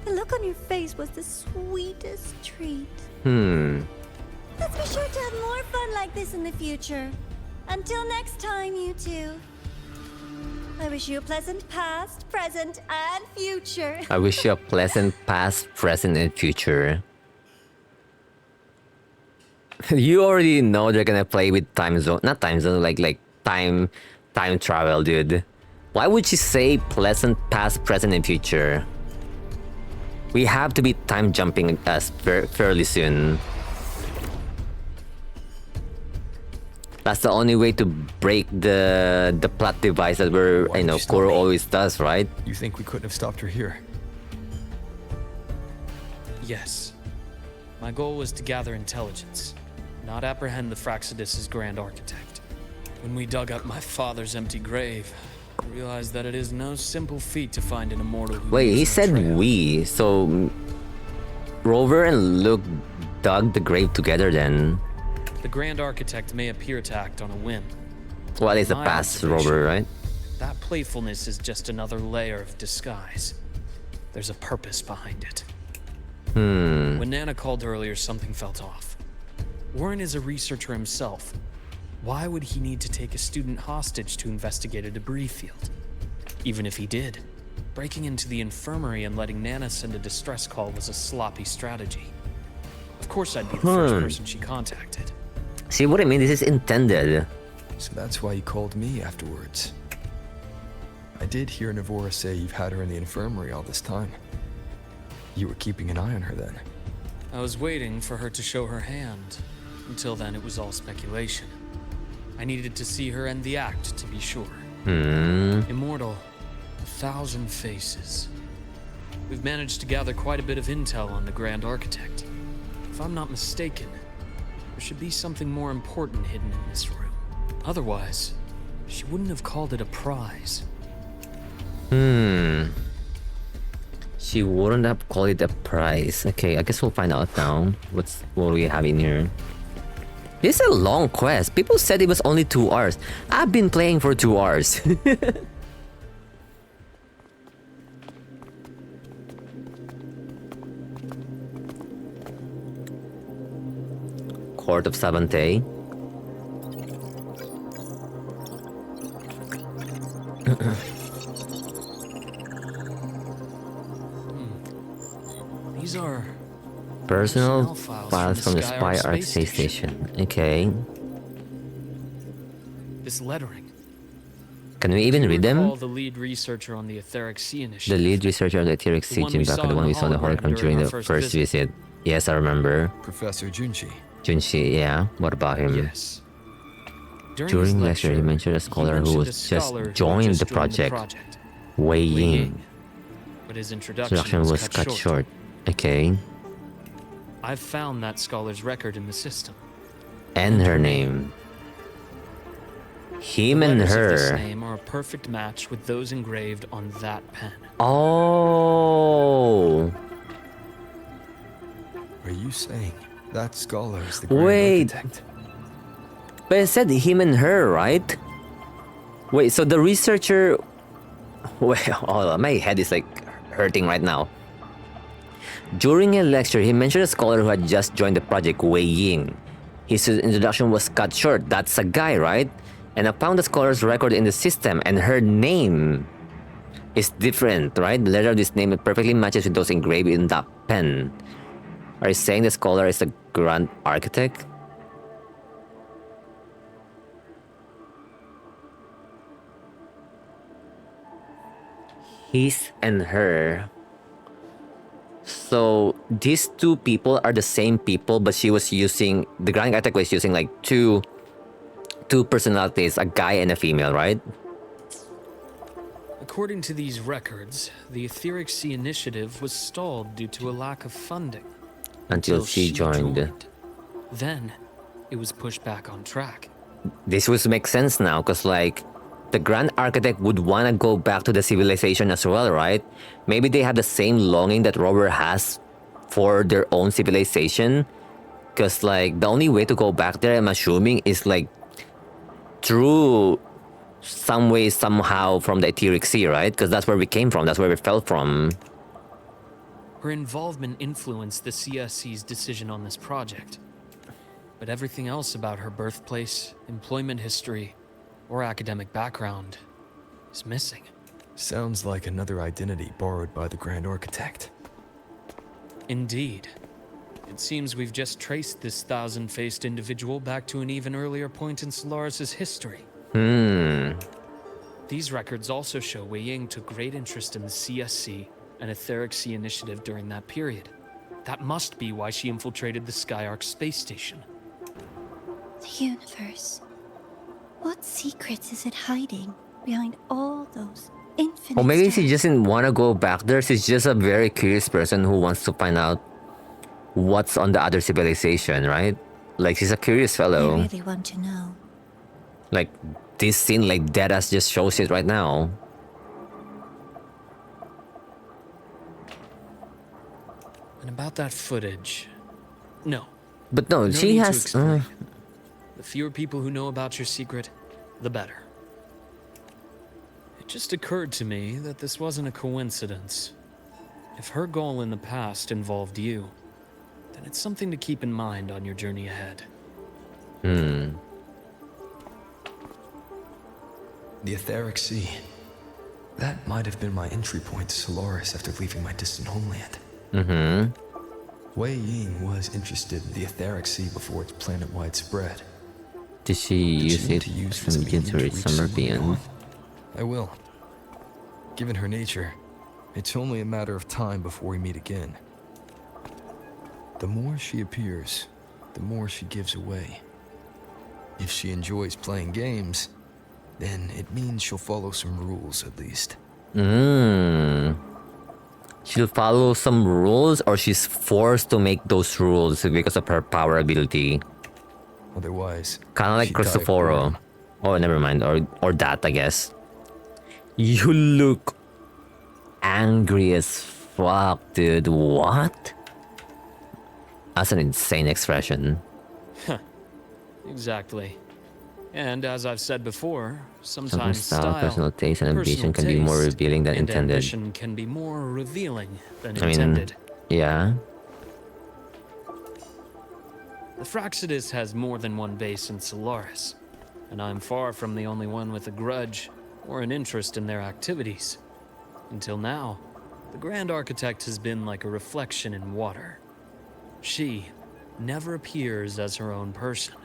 The look on your face was the sweetest treat. Let's be sure to have more fun like this in the future. Until next time, you two. I wish you a pleasant past, present, and future. I wish you a pleasant past, present, and future. You already know they're gonna play with time zone, not time zone, like time travel, dude. Why would she say pleasant past, present, and future? We have to be time jumping us fairly soon. That's the only way to break the plot device that we're, Why did you stop Kuro me? always does, right? You think we couldn't have stopped her here? Yes. My goal was to gather intelligence, not apprehend the Fraxidus' grand architect. When we dug up my father's empty grave, I realized that it is no simple feat to find an immortal who Wait, leaves he no said trail. we, so Rover and Luke dug the grave together then. The grand architect may appear to act on a whim. Well, it's a My past observation, Rover, right? That playfulness is just another layer of disguise. There's a purpose behind it. When Nana called earlier, something felt off. Warren is a researcher himself. Why would he need to take a student hostage to investigate a debris field? Even if he did, breaking into the infirmary and letting Nana send a distress call was a sloppy strategy. Of course I'd be the first person she contacted. See what I mean? This is intended. So that's why you called me afterwards. I did hear Navora say you've had her in the infirmary all this time. You were keeping an eye on her then. I was waiting for her to show her hand. Until then, it was all speculation. I needed to see her end the act to be sure. Immortal, 1,000 faces. We've managed to gather quite a bit of intel on the Grand Architect. If I'm not mistaken, there should be something more important hidden in this room. Otherwise, she wouldn't have called it a prize. She wouldn't have called it a prize. Okay, I guess we'll find out now. What we have in here? This is a long quest. People said it was only 2 hours. I've been playing for 2 hours. Court of Savante. These are Personal files from the Spy Arc Space Station. Okay. This lettering. Can we even read them? Recall the lead researcher on the Etheric Sea Initiative. The lead researcher on the Etheric Sea one we back saw at the in one the we saw in the hologram hologram during during our the first first visit. Yes, I remember. Professor Junshi. Junshi, yeah. What about him? Yes. During his lecture, he mentioned a scholar who mentioned was a just scholar who joined just the joined project. Wei Ying. But his introduction Introduction was cut short. Okay. I've found that scholar's record in the system. And her name. Him The and letters of this her. name are a perfect match with those engraved on that pen. Oh. Are you saying that scholar is the Grand Wait. Architect? But it said him and her, right? Wait, so the researcher... Well, hold on, my head is like hurting right now. During a lecture, he mentioned a scholar who had just joined the project, Wei Ying. His introduction was cut short. That's a guy, right? And I found the scholar's record in the system, and her name is different, right? The letter of this name perfectly matches with those engraved in that pen. Are you saying the scholar is the Grand Architect? His and her. So these two people are the same people, but she was using, the Grand Architect was using like two personalities, a guy and a female, right? According to these records, the Etheric Sea Initiative was stalled due to a lack of funding. Until she joined. Then, it was pushed back on track. This would make sense now, because like, the Grand Architect would want to go back to the civilization as well, right? Maybe they have the same longing that Rover has for their own civilization. Because like, the only way to go back there, I'm assuming, is like, through some way, somehow from the Etheric Sea, right? Because that's where we came from, that's where we fell from. Her involvement influenced the CSC's decision on this project. But everything else about her birthplace, employment history, or academic background is missing. Sounds like another identity borrowed by the Grand Architect. Indeed. It seems we've just traced this 1,000-faced individual back to an even earlier point in Solaris' history. These records also show Wei Ying took great interest in the CSC and Etheric Sea Initiative during that period. That must be why she infiltrated the Skyark space station. The universe. What secrets is it hiding behind all those infinite Or maybe she stars? doesn't want to go back there. She's just a very curious person who wants to find out what's on the other civilization, right? Like, she's a curious I fellow. really want to know. Like, this scene, like, deadass just shows it right now. And about that footage. No. But no, No she need to has... explain. The fewer people who know about your secret, the better. It just occurred to me that this wasn't a coincidence. If her goal in the past involved you, then it's something to keep in mind on your journey ahead. Hmm. The Etheric Sea. That might have been my entry point to Solaris after leaving my distant homeland. Mm-hmm. Wei Ying was interested in the Etheric Sea before its planet-wide spread. Did she use it as a medium to reach Summer Beyond? I will. Given her nature, it's only a matter of time before we meet again. The more she appears, the more she gives away. If she enjoys playing games, then it means she'll follow some rules at least. She'll follow some rules, or she's forced to make those rules because of her power ability. Otherwise, Kind of like she'd die of Cristoforo. boredom. Oh, never mind. Or that, I guess. You look angry as fuck, dude. What? That's an insane expression. Exactly. And as I've said before, Sometimes sometimes style, personal taste, and ambition can personal be more taste revealing than and intended. ambition can be more revealing than I mean, intended. yeah. The Fraxidus has more than one base in Solaris, and I'm far from the only one with a grudge or an interest in their activities. Until now, the Grand Architect has been like a reflection in water. She never appears as her own person,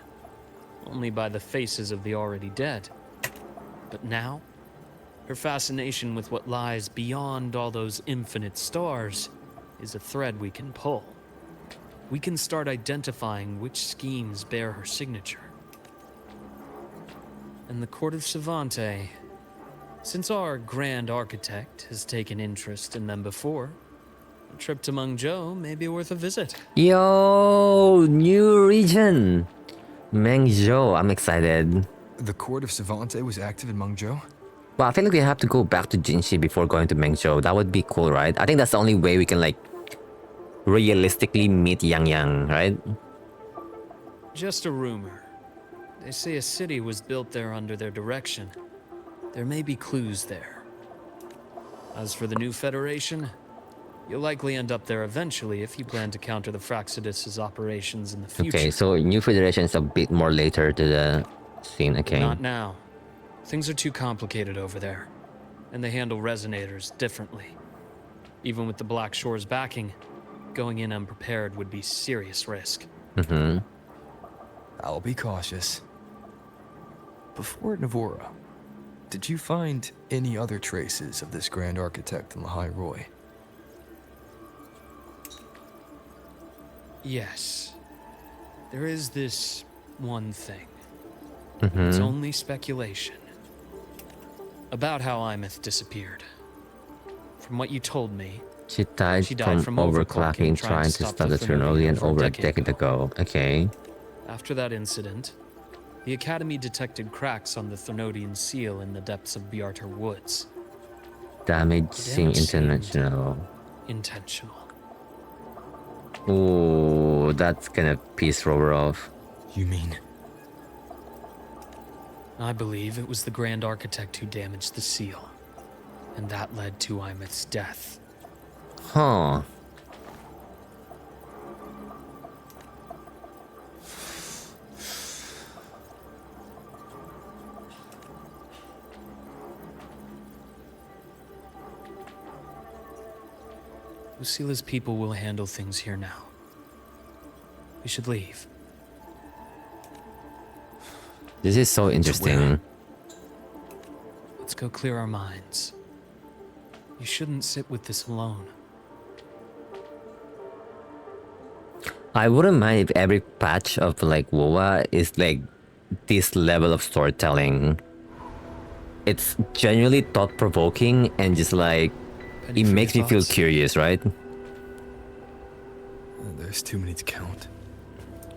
only by the faces of the already dead. But now, her fascination with what lies beyond all those infinite stars is a thread we can pull. We can start identifying which schemes bear her signature. And the Court of Savante, since our Grand Architect has taken interest in them before, a trip to Mengzhou may be worth a visit. Yo, new region. Mengzhou, I'm excited. The Court of Savante was active in Mengzhou? Well, I feel like we have to go back to Jinshi before going to Mengzhou. That would be cool, right? I think that's the only way we can, like, realistically meet Yang Yang, right? Just a rumor. They say a city was built there under their direction. There may be clues there. As for the new Federation, you'll likely end up there eventually if you plan to counter the Fraxidus' operations in the future. Okay, so New Federation is a bit more later to the scene, okay. Not now. Things are too complicated over there, and they handle resonators differently. Even with the Black Shore's backing, going in unprepared would be serious risk. Mm-hmm. I'll be cautious. Before Navora, did you find any other traces of this Grand Architect in the High Roy? Yes. There is this one thing. Mm-hmm. It's only speculation. About how Imeth disappeared. From what you told me, She died from overclocking trying to stop the Ternolian over a decade ago. Okay. After that incident, the Academy detected cracks on the Thernodian seal in the depths of Biarter Woods. Damage seemed intentional. Intentional. Ooh, that's gonna piss Rover off. You mean? I believe it was the Grand Architect who damaged the seal, and that led to Imeth's death. Huh. Lucila's people will handle things here now. We should leave. This is so interesting. Let's go clear our minds. You shouldn't sit with this alone. I wouldn't mind if every patch of like WoWa is like this level of storytelling. It's genuinely thought-provoking and just like Penny it for makes your me feel thoughts? curious, right? There's too many to count.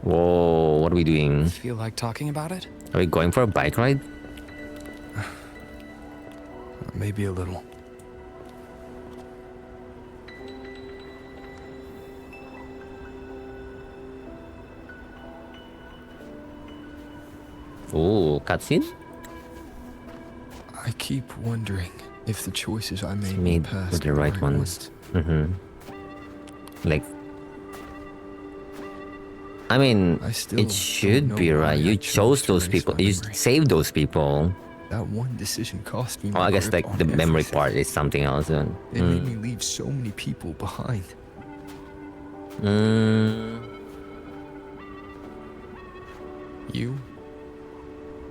Whoa, what are we doing? Feel like talking about it? Are we going for a bike ride? Maybe a little. Ooh, cutscene? I keep wondering if the choices I made, Made in the past with the right were ones. Like, I mean, I still it should don't be know right. why You I chose to those erase people. my You memory. saved those people. That one decision cost me. Oh, my I guess grip like on the memory everything. part is something else then. It made me leave so many people behind. You,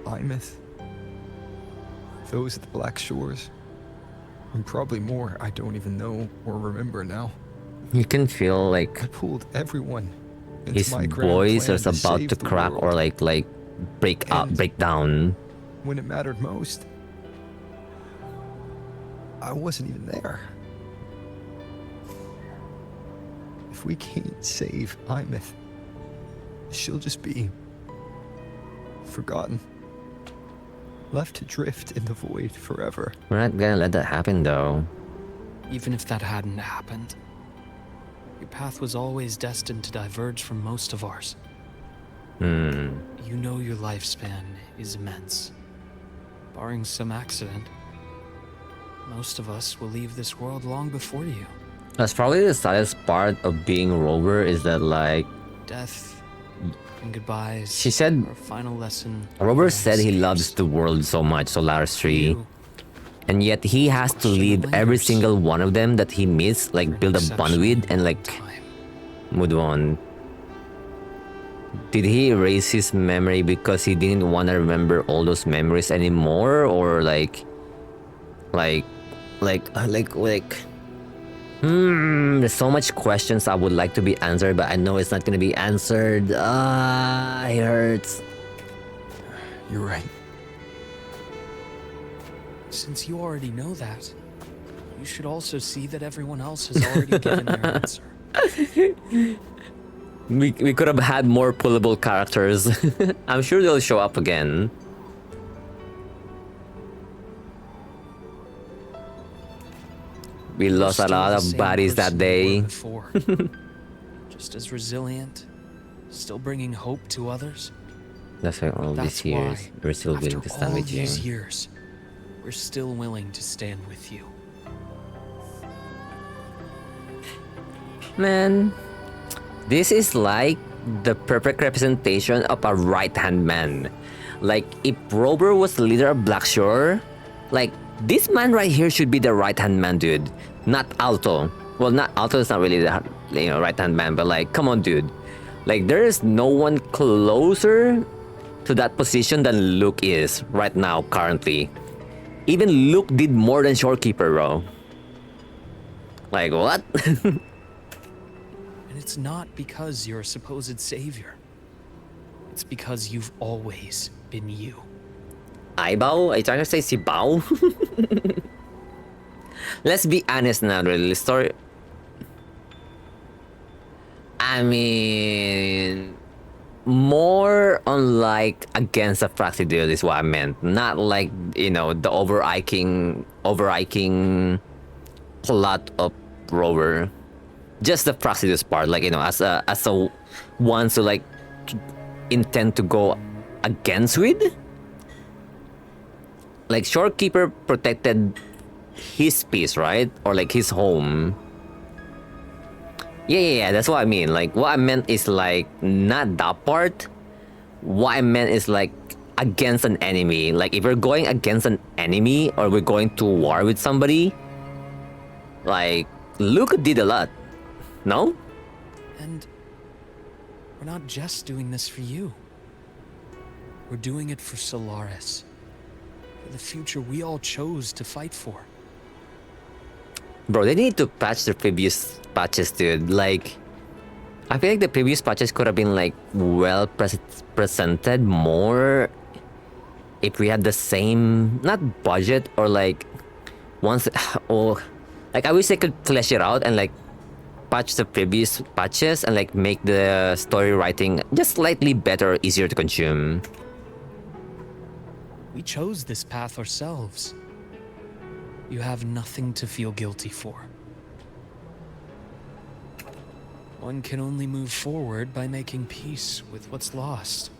Imeth, those at the Black Shores, and probably more I don't even know or remember now. You can feel like I pulled everyone into his my grand voice plan is about save to the crack world. or like break up, And- break down. When it mattered most, I wasn't even there. If we can't save Imeth, she'll just be forgotten, left to drift in the void forever. We're not gonna let that happen though. Even if that hadn't happened, your path was always destined to diverge from most of ours. You know your lifespan is immense. Barring some accident, most of us will leave this world long before you. That's probably the saddest part of being Rover is that like Death and goodbyes. she said our final lesson. Rover said he loves the world so much, Solaris 3. And yet he has to leave every single one of them that he meets, like build a bond with and like move on. Did he erase his memory because he didn't want to remember all those memories anymore, or like there's so much questions I would like to be answered, but I know it's not gonna be answered. It hurts. You're right. Since you already know that, you should also see that everyone else has already given their answer. We could have had more pullable characters. I'm sure they'll show up again. We lost a lot of bodies that day. Just as resilient, still bringing hope to others. That's why all That's these years why, we're still willing to after stand all with you. these years, we're still willing to stand with you. Man, this is like the perfect representation of a right-hand man. Like, if Rover was the leader of Blackshore, like, this man right here should be the right-hand man, dude. Not Alto. Well, not Alto is not really the right-hand man, but like, come on, dude. Like, there is no one closer to that position than Luuk is right now, currently. Even Luuk did more than Shorekeeper, bro. Like, what? And it's not because you're a supposed savior. It's because you've always been you. Eyebrow? Are you trying to say Sibao? Let's be honest now, really. Story. I mean, more on like against the Fraxidil is what I meant. Not like, you know, the overarching plot of Rover. Just the Fraxidil part, like, you know, as a one to like intend to go against with. Like, Shorekeeper protected his peace, right? Or like his home. Yeah, that's what I mean. Like, what I meant is like not that part. What I meant is like against an enemy. Like, if we're going against an enemy or we're going to war with somebody, like, Luuk did a lot. No? And we're not just doing this for you. We're doing it for Solaris. For the future we all chose to fight for. Bro, they need to patch the previous patches, dude. Like, I feel like the previous patches could have been like well presented more if we had the same, not budget or like once, or like I wish they could flesh it out and like patch the previous patches and like make the story writing just slightly better, easier to consume. We chose this path ourselves. You have nothing to feel guilty for. One can only move forward by making peace with what's lost.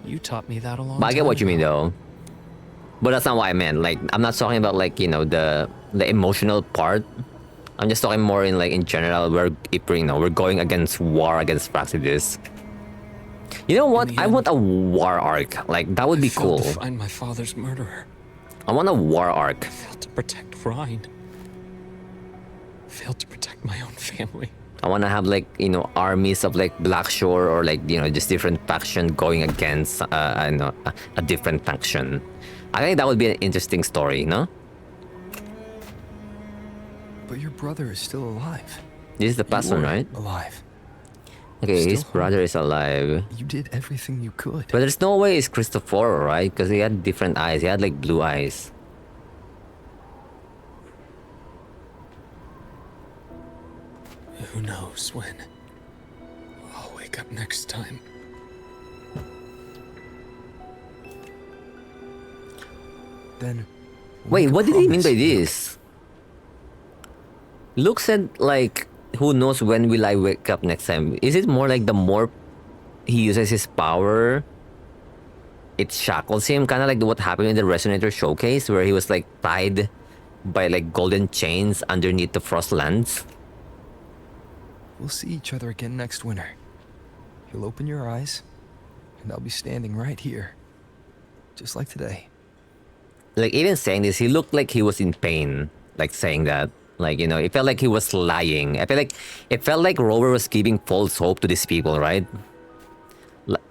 You taught me that a long time But I get what you mean ago. though. But that's not what I meant. Like, I'm not talking about like, you know, the emotional part. I'm just talking more in like in general where if we're, you know, we're going against war against Praxidus. You know what? I want a war arc. Like that would be cool. To find my father's murderer. I want a war arc. I failed to protect Rhine. Failed to protect my own family. I want to have like, you know, armies of like Blackshore or like, you know, just different faction going against a different faction. I think that would be an interesting story, no? But your brother is still alive. This is the past one, right? Alive. Okay, Still his brother is alive. You did everything you could. But there's no way it's Christopher, right? Because he had different eyes. He had like blue eyes. Who knows when? I'll wake up next time. Then... Wait, what did he mean by this? Luke said like, who knows when will I wake up next time? Is it more like the more he uses his power, it shackles him? Kind of like what happened in the Resonator showcase where he was like tied by like golden chains underneath the Frostlands? We'll see each other again next winter. You'll open your eyes, and I'll be standing right here. Just like today. Like, even saying this, he looked like he was in pain. Like, saying that. Like, you know, it felt like he was lying. It felt like Rover was giving false hope to these people, right?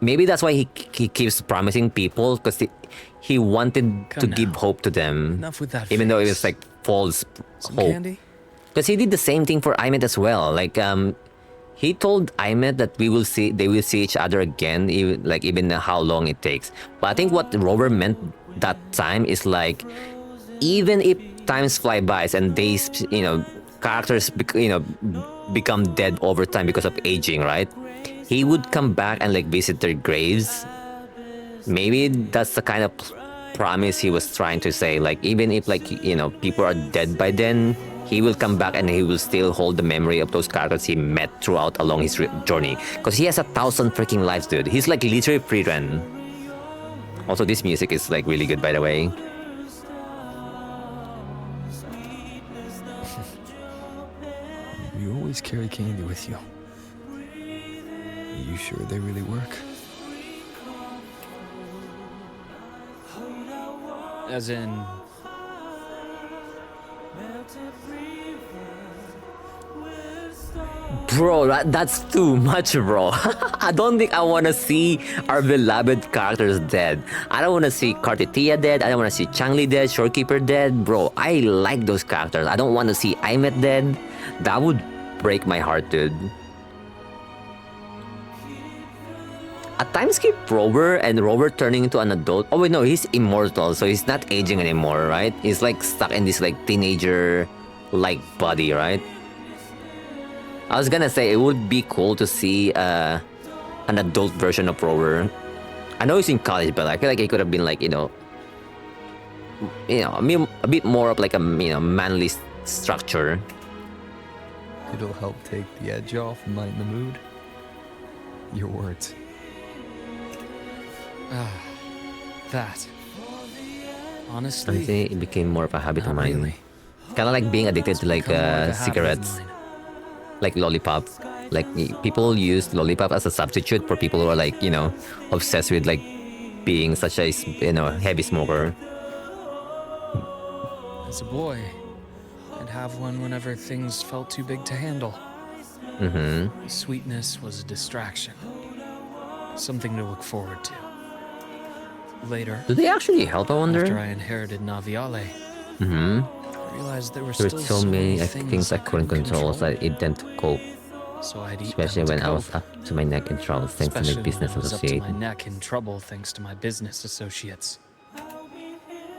Maybe that's why he keeps promising people, because he wanted to give hope to them. Enough with that even though it face. was like false Some hope. candy? Because he did the same thing for Aimet as well. Like, he told Aimet that they will see each other again, even how long it takes. But I think what Rover meant that time is like, even if times fly by and days, you know, characters, become dead over time because of aging, right? He would come back and like visit their graves. Maybe that's the kind of promise he was trying to say. Like, even if like, you know, people are dead by then, he will come back and he will still hold the memory of those characters he met throughout along his journey. Because he has 1,000 freaking lives, dude. He's like literally Frieren. Also, this music is like really good, by the way. You always carry candy with you. Are you sure they really work? As in... Bro, that's too much, bro. I don't think I want to see our beloved characters dead. I don't want to see Kartitia dead. I don't want to see Changli dead, Shorekeeper dead. Bro, I like those characters. I don't want to see Aimet dead. That would break my heart, dude. A time skip Rover and Rover turning into an adult. Oh wait, no, he's immortal, so he's not aging anymore, right? He's like stuck in this like teenager-like body, right? I was gonna say it would be cool to see an adult version of Rover. I know he's in college, but I feel like he could have been like, a bit more of like a manly structure. It'll help take the edge off and lighten the mood. Your words. That. I Honestly, think it became more of a habit of mine. Kind of like being addicted to like cigarettes. Like lollipop. Like people use lollipop as a substitute for people who are like, obsessed with like being such a, heavy smoker. as a boy, I'd have one whenever things felt too big to handle. Mm-hmm. The sweetness was a distraction. Something to look forward to. Later, Do they actually help, I wonder? after I inherited Naviale, Mm-hmm. I realized there were There still were so many things things I couldn't control, so I didn't cope. So I'd eat Especially them when to I was cope. up to my neck in trouble thanks to my Especially business when I was up to associate. my neck in trouble thanks to my business associates.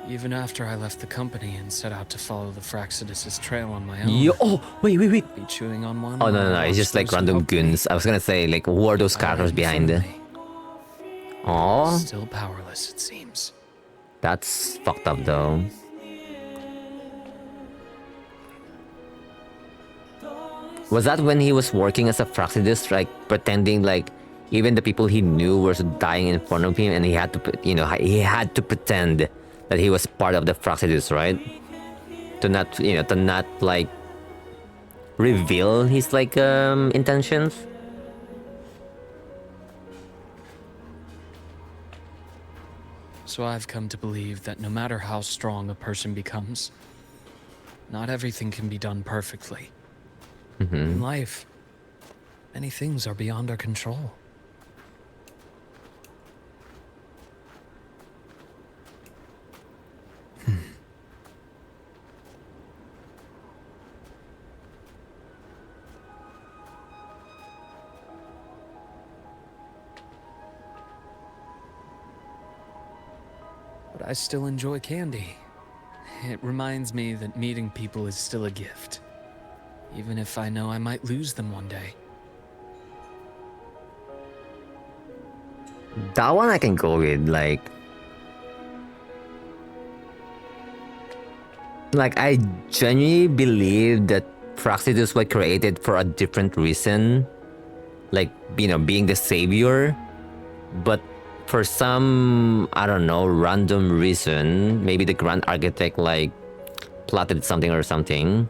Even after I left the company and set out to follow the Fraxidus' trail on my own. Yo, oh, wait. Be chewing on one. Oh, no, while no, I no. It's watched just like those who random helped me goons. I was gonna say, like, who are those die characters right in behind front it? of me. Oh, Still powerless, it seems. that's fucked up though. Was that when he was working as a Fraxidus, like pretending like even the people he knew were dying in front of him, and he had to, he had to pretend that he was part of the Fraxidus, right? To not like reveal his like intentions. So I've come to believe that no matter how strong a person becomes, not everything can be done perfectly. In life, many things are beyond our control. But I still enjoy candy. It reminds me that meeting people is still a gift, even if I know I might lose them one day. That one I can go with, like I genuinely believe that Fraxidus was created for a different reason, like, being the savior, but for some, I don't know, random reason, maybe the Grand Architect like plotted something or something,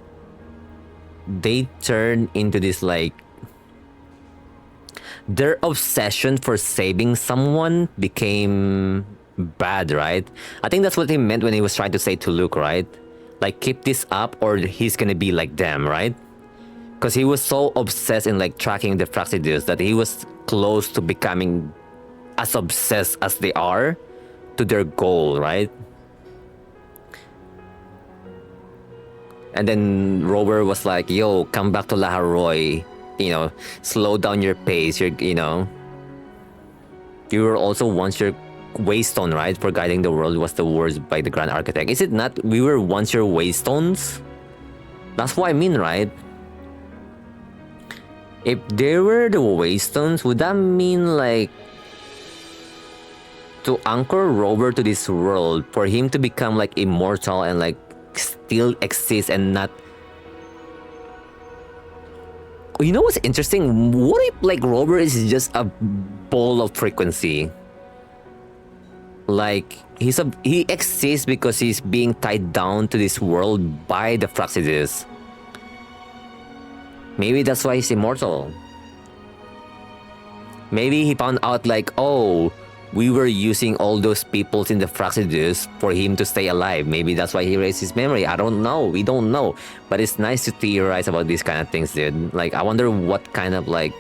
they turned into this like, their obsession for saving someone became bad, right? I think that's what he meant when he was trying to say to Luke, right? Like, keep this up or he's gonna be like them, right? Because he was so obsessed in like tracking the Fraxidus that he was close to becoming as obsessed as they are to their goal, right? And then Rover was like, yo, come back to Laharoy, slow down your pace. You were also once your waystone, right? For guiding the world was the words by the Grand Architect. Is it not? We were once your waystones? That's what I mean, right? If they were the waystones, would that mean like to anchor Rover to this world, for him to become like immortal and like still exist and not... You know what's interesting? What if like Rover is just a ball of frequency? Like he exists because he's being tied down to this world by the Fraxidus. Maybe that's why he's immortal. Maybe he found out like, oh, we were using all those peoples in the Fraxidus for him to stay alive. Maybe that's why he erased his memory. I don't know. We don't know. But it's nice to theorize about these kind of things, dude. Like, I wonder what kind of, like,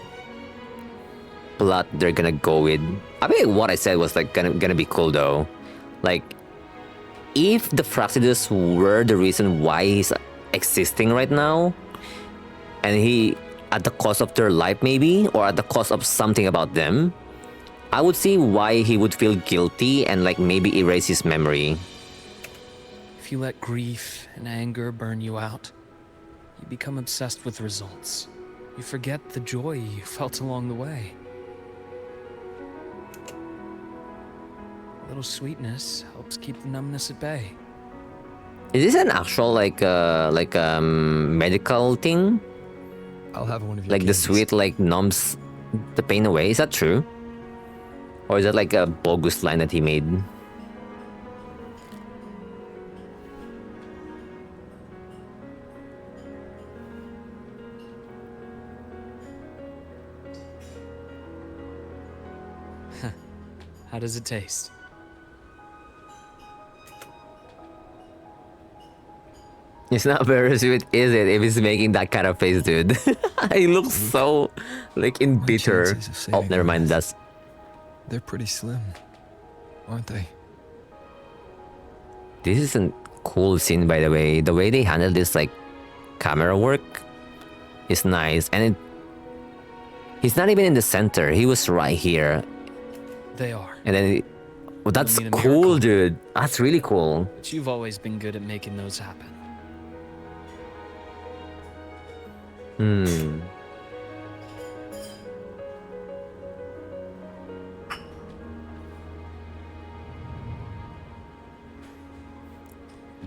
plot they're gonna go with. I mean, what I said was, like, gonna be cool, though. Like, if the Fraxidus were the reason why he's existing right now, and he, at the cost of their life, maybe, or at the cost of something about them, I would see why he would feel guilty and like maybe erase his memory. If you let grief and anger burn you out, you become obsessed with results. You forget the joy you felt along the way. A little sweetness helps keep the numbness at bay. Is this an actual medical thing? I'll have one of your like candies. The sweet like numbs the pain away. Is that true? Or is that like a bogus line that he made? How does it taste? It's not very sweet, is it? If he's making that kind of face, dude. He looks so like bitter. Oh, never mind. That's... They're pretty slim, aren't they? This is a cool scene, by the way. The way they handle this like camera work is nice, and He's not even in the center. He was right here. They are. And then, well, that's need a cool, miracle. dude. That's really cool. But you've always been good at making those happen. Hmm.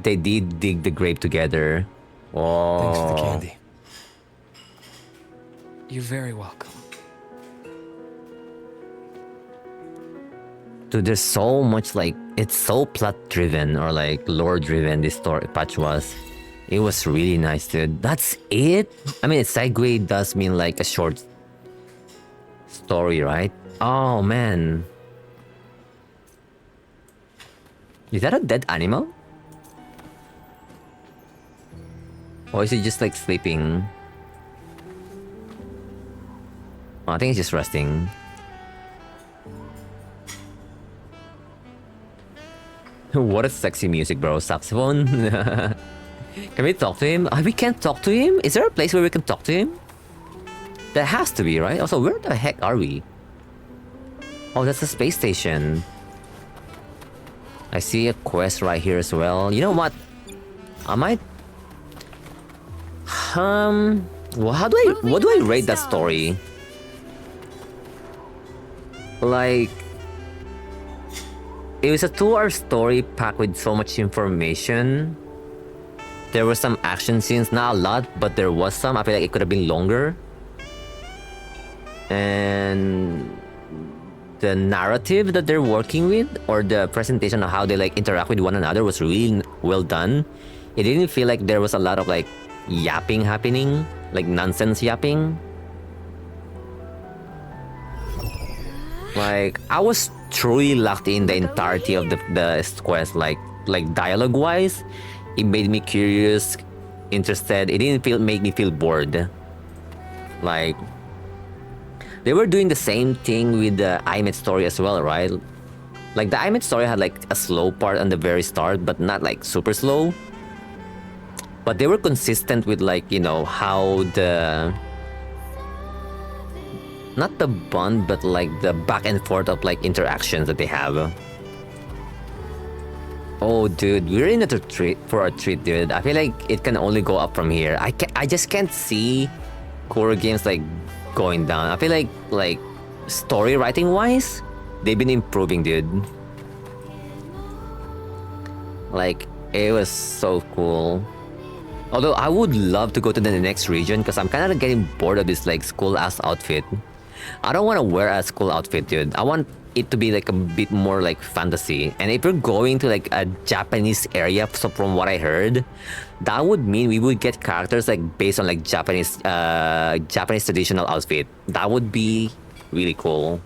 They did dig the grave together. Oh. Thanks for the candy. You're very welcome. Dude, there's so much, like, it's so plot driven or like lore driven, this story patch was. It was really nice, dude. That's it? I mean, segue does mean like a short story, right? Oh man. Is that a dead animal? Or is it just like sleeping? Oh, I think it's just resting. What a sexy music, bro. Saxophone? Can we talk to him? We can't talk to him? Is there a place where we can talk to him? There has to be, right? Also, where the heck are we? Oh, that's the space station. I see a quest right here as well. You know what? I might... Well, what do I rate that story? Like... It was a 2-hour story packed with so much information. There were some action scenes, not a lot, but there was some. I feel like it could have been longer. And the narrative that they're working with, or the presentation of how they like interact with one another, was really well done. It didn't feel like there was a lot of like yapping happening, like nonsense yapping. Like, I was truly locked in the entirety of the quest, like dialogue wise. It made me curious, interested. It didn't make me feel bored. Like, they were doing the same thing with the iMet story as well, right? Like, the iMet story had like a slow part on the very start, but not like super slow. But they were consistent with like, you know, how the... Not the bond, but like the back and forth of like interactions that they have. Oh, dude, we're in for a treat, dude. I feel like it can only go up from here. I just can't see horror games like going down. I feel like story writing wise, they've been improving, dude. Like, it was so cool. Although I would love to go to the next region because I'm kind of getting bored of this like school ass outfit. I don't want to wear a school outfit, dude. I want it to be like a bit more like fantasy. And if we're going to like a Japanese area, so from what I heard, that would mean we would get characters like based on like Japanese traditional outfit. That would be really cool.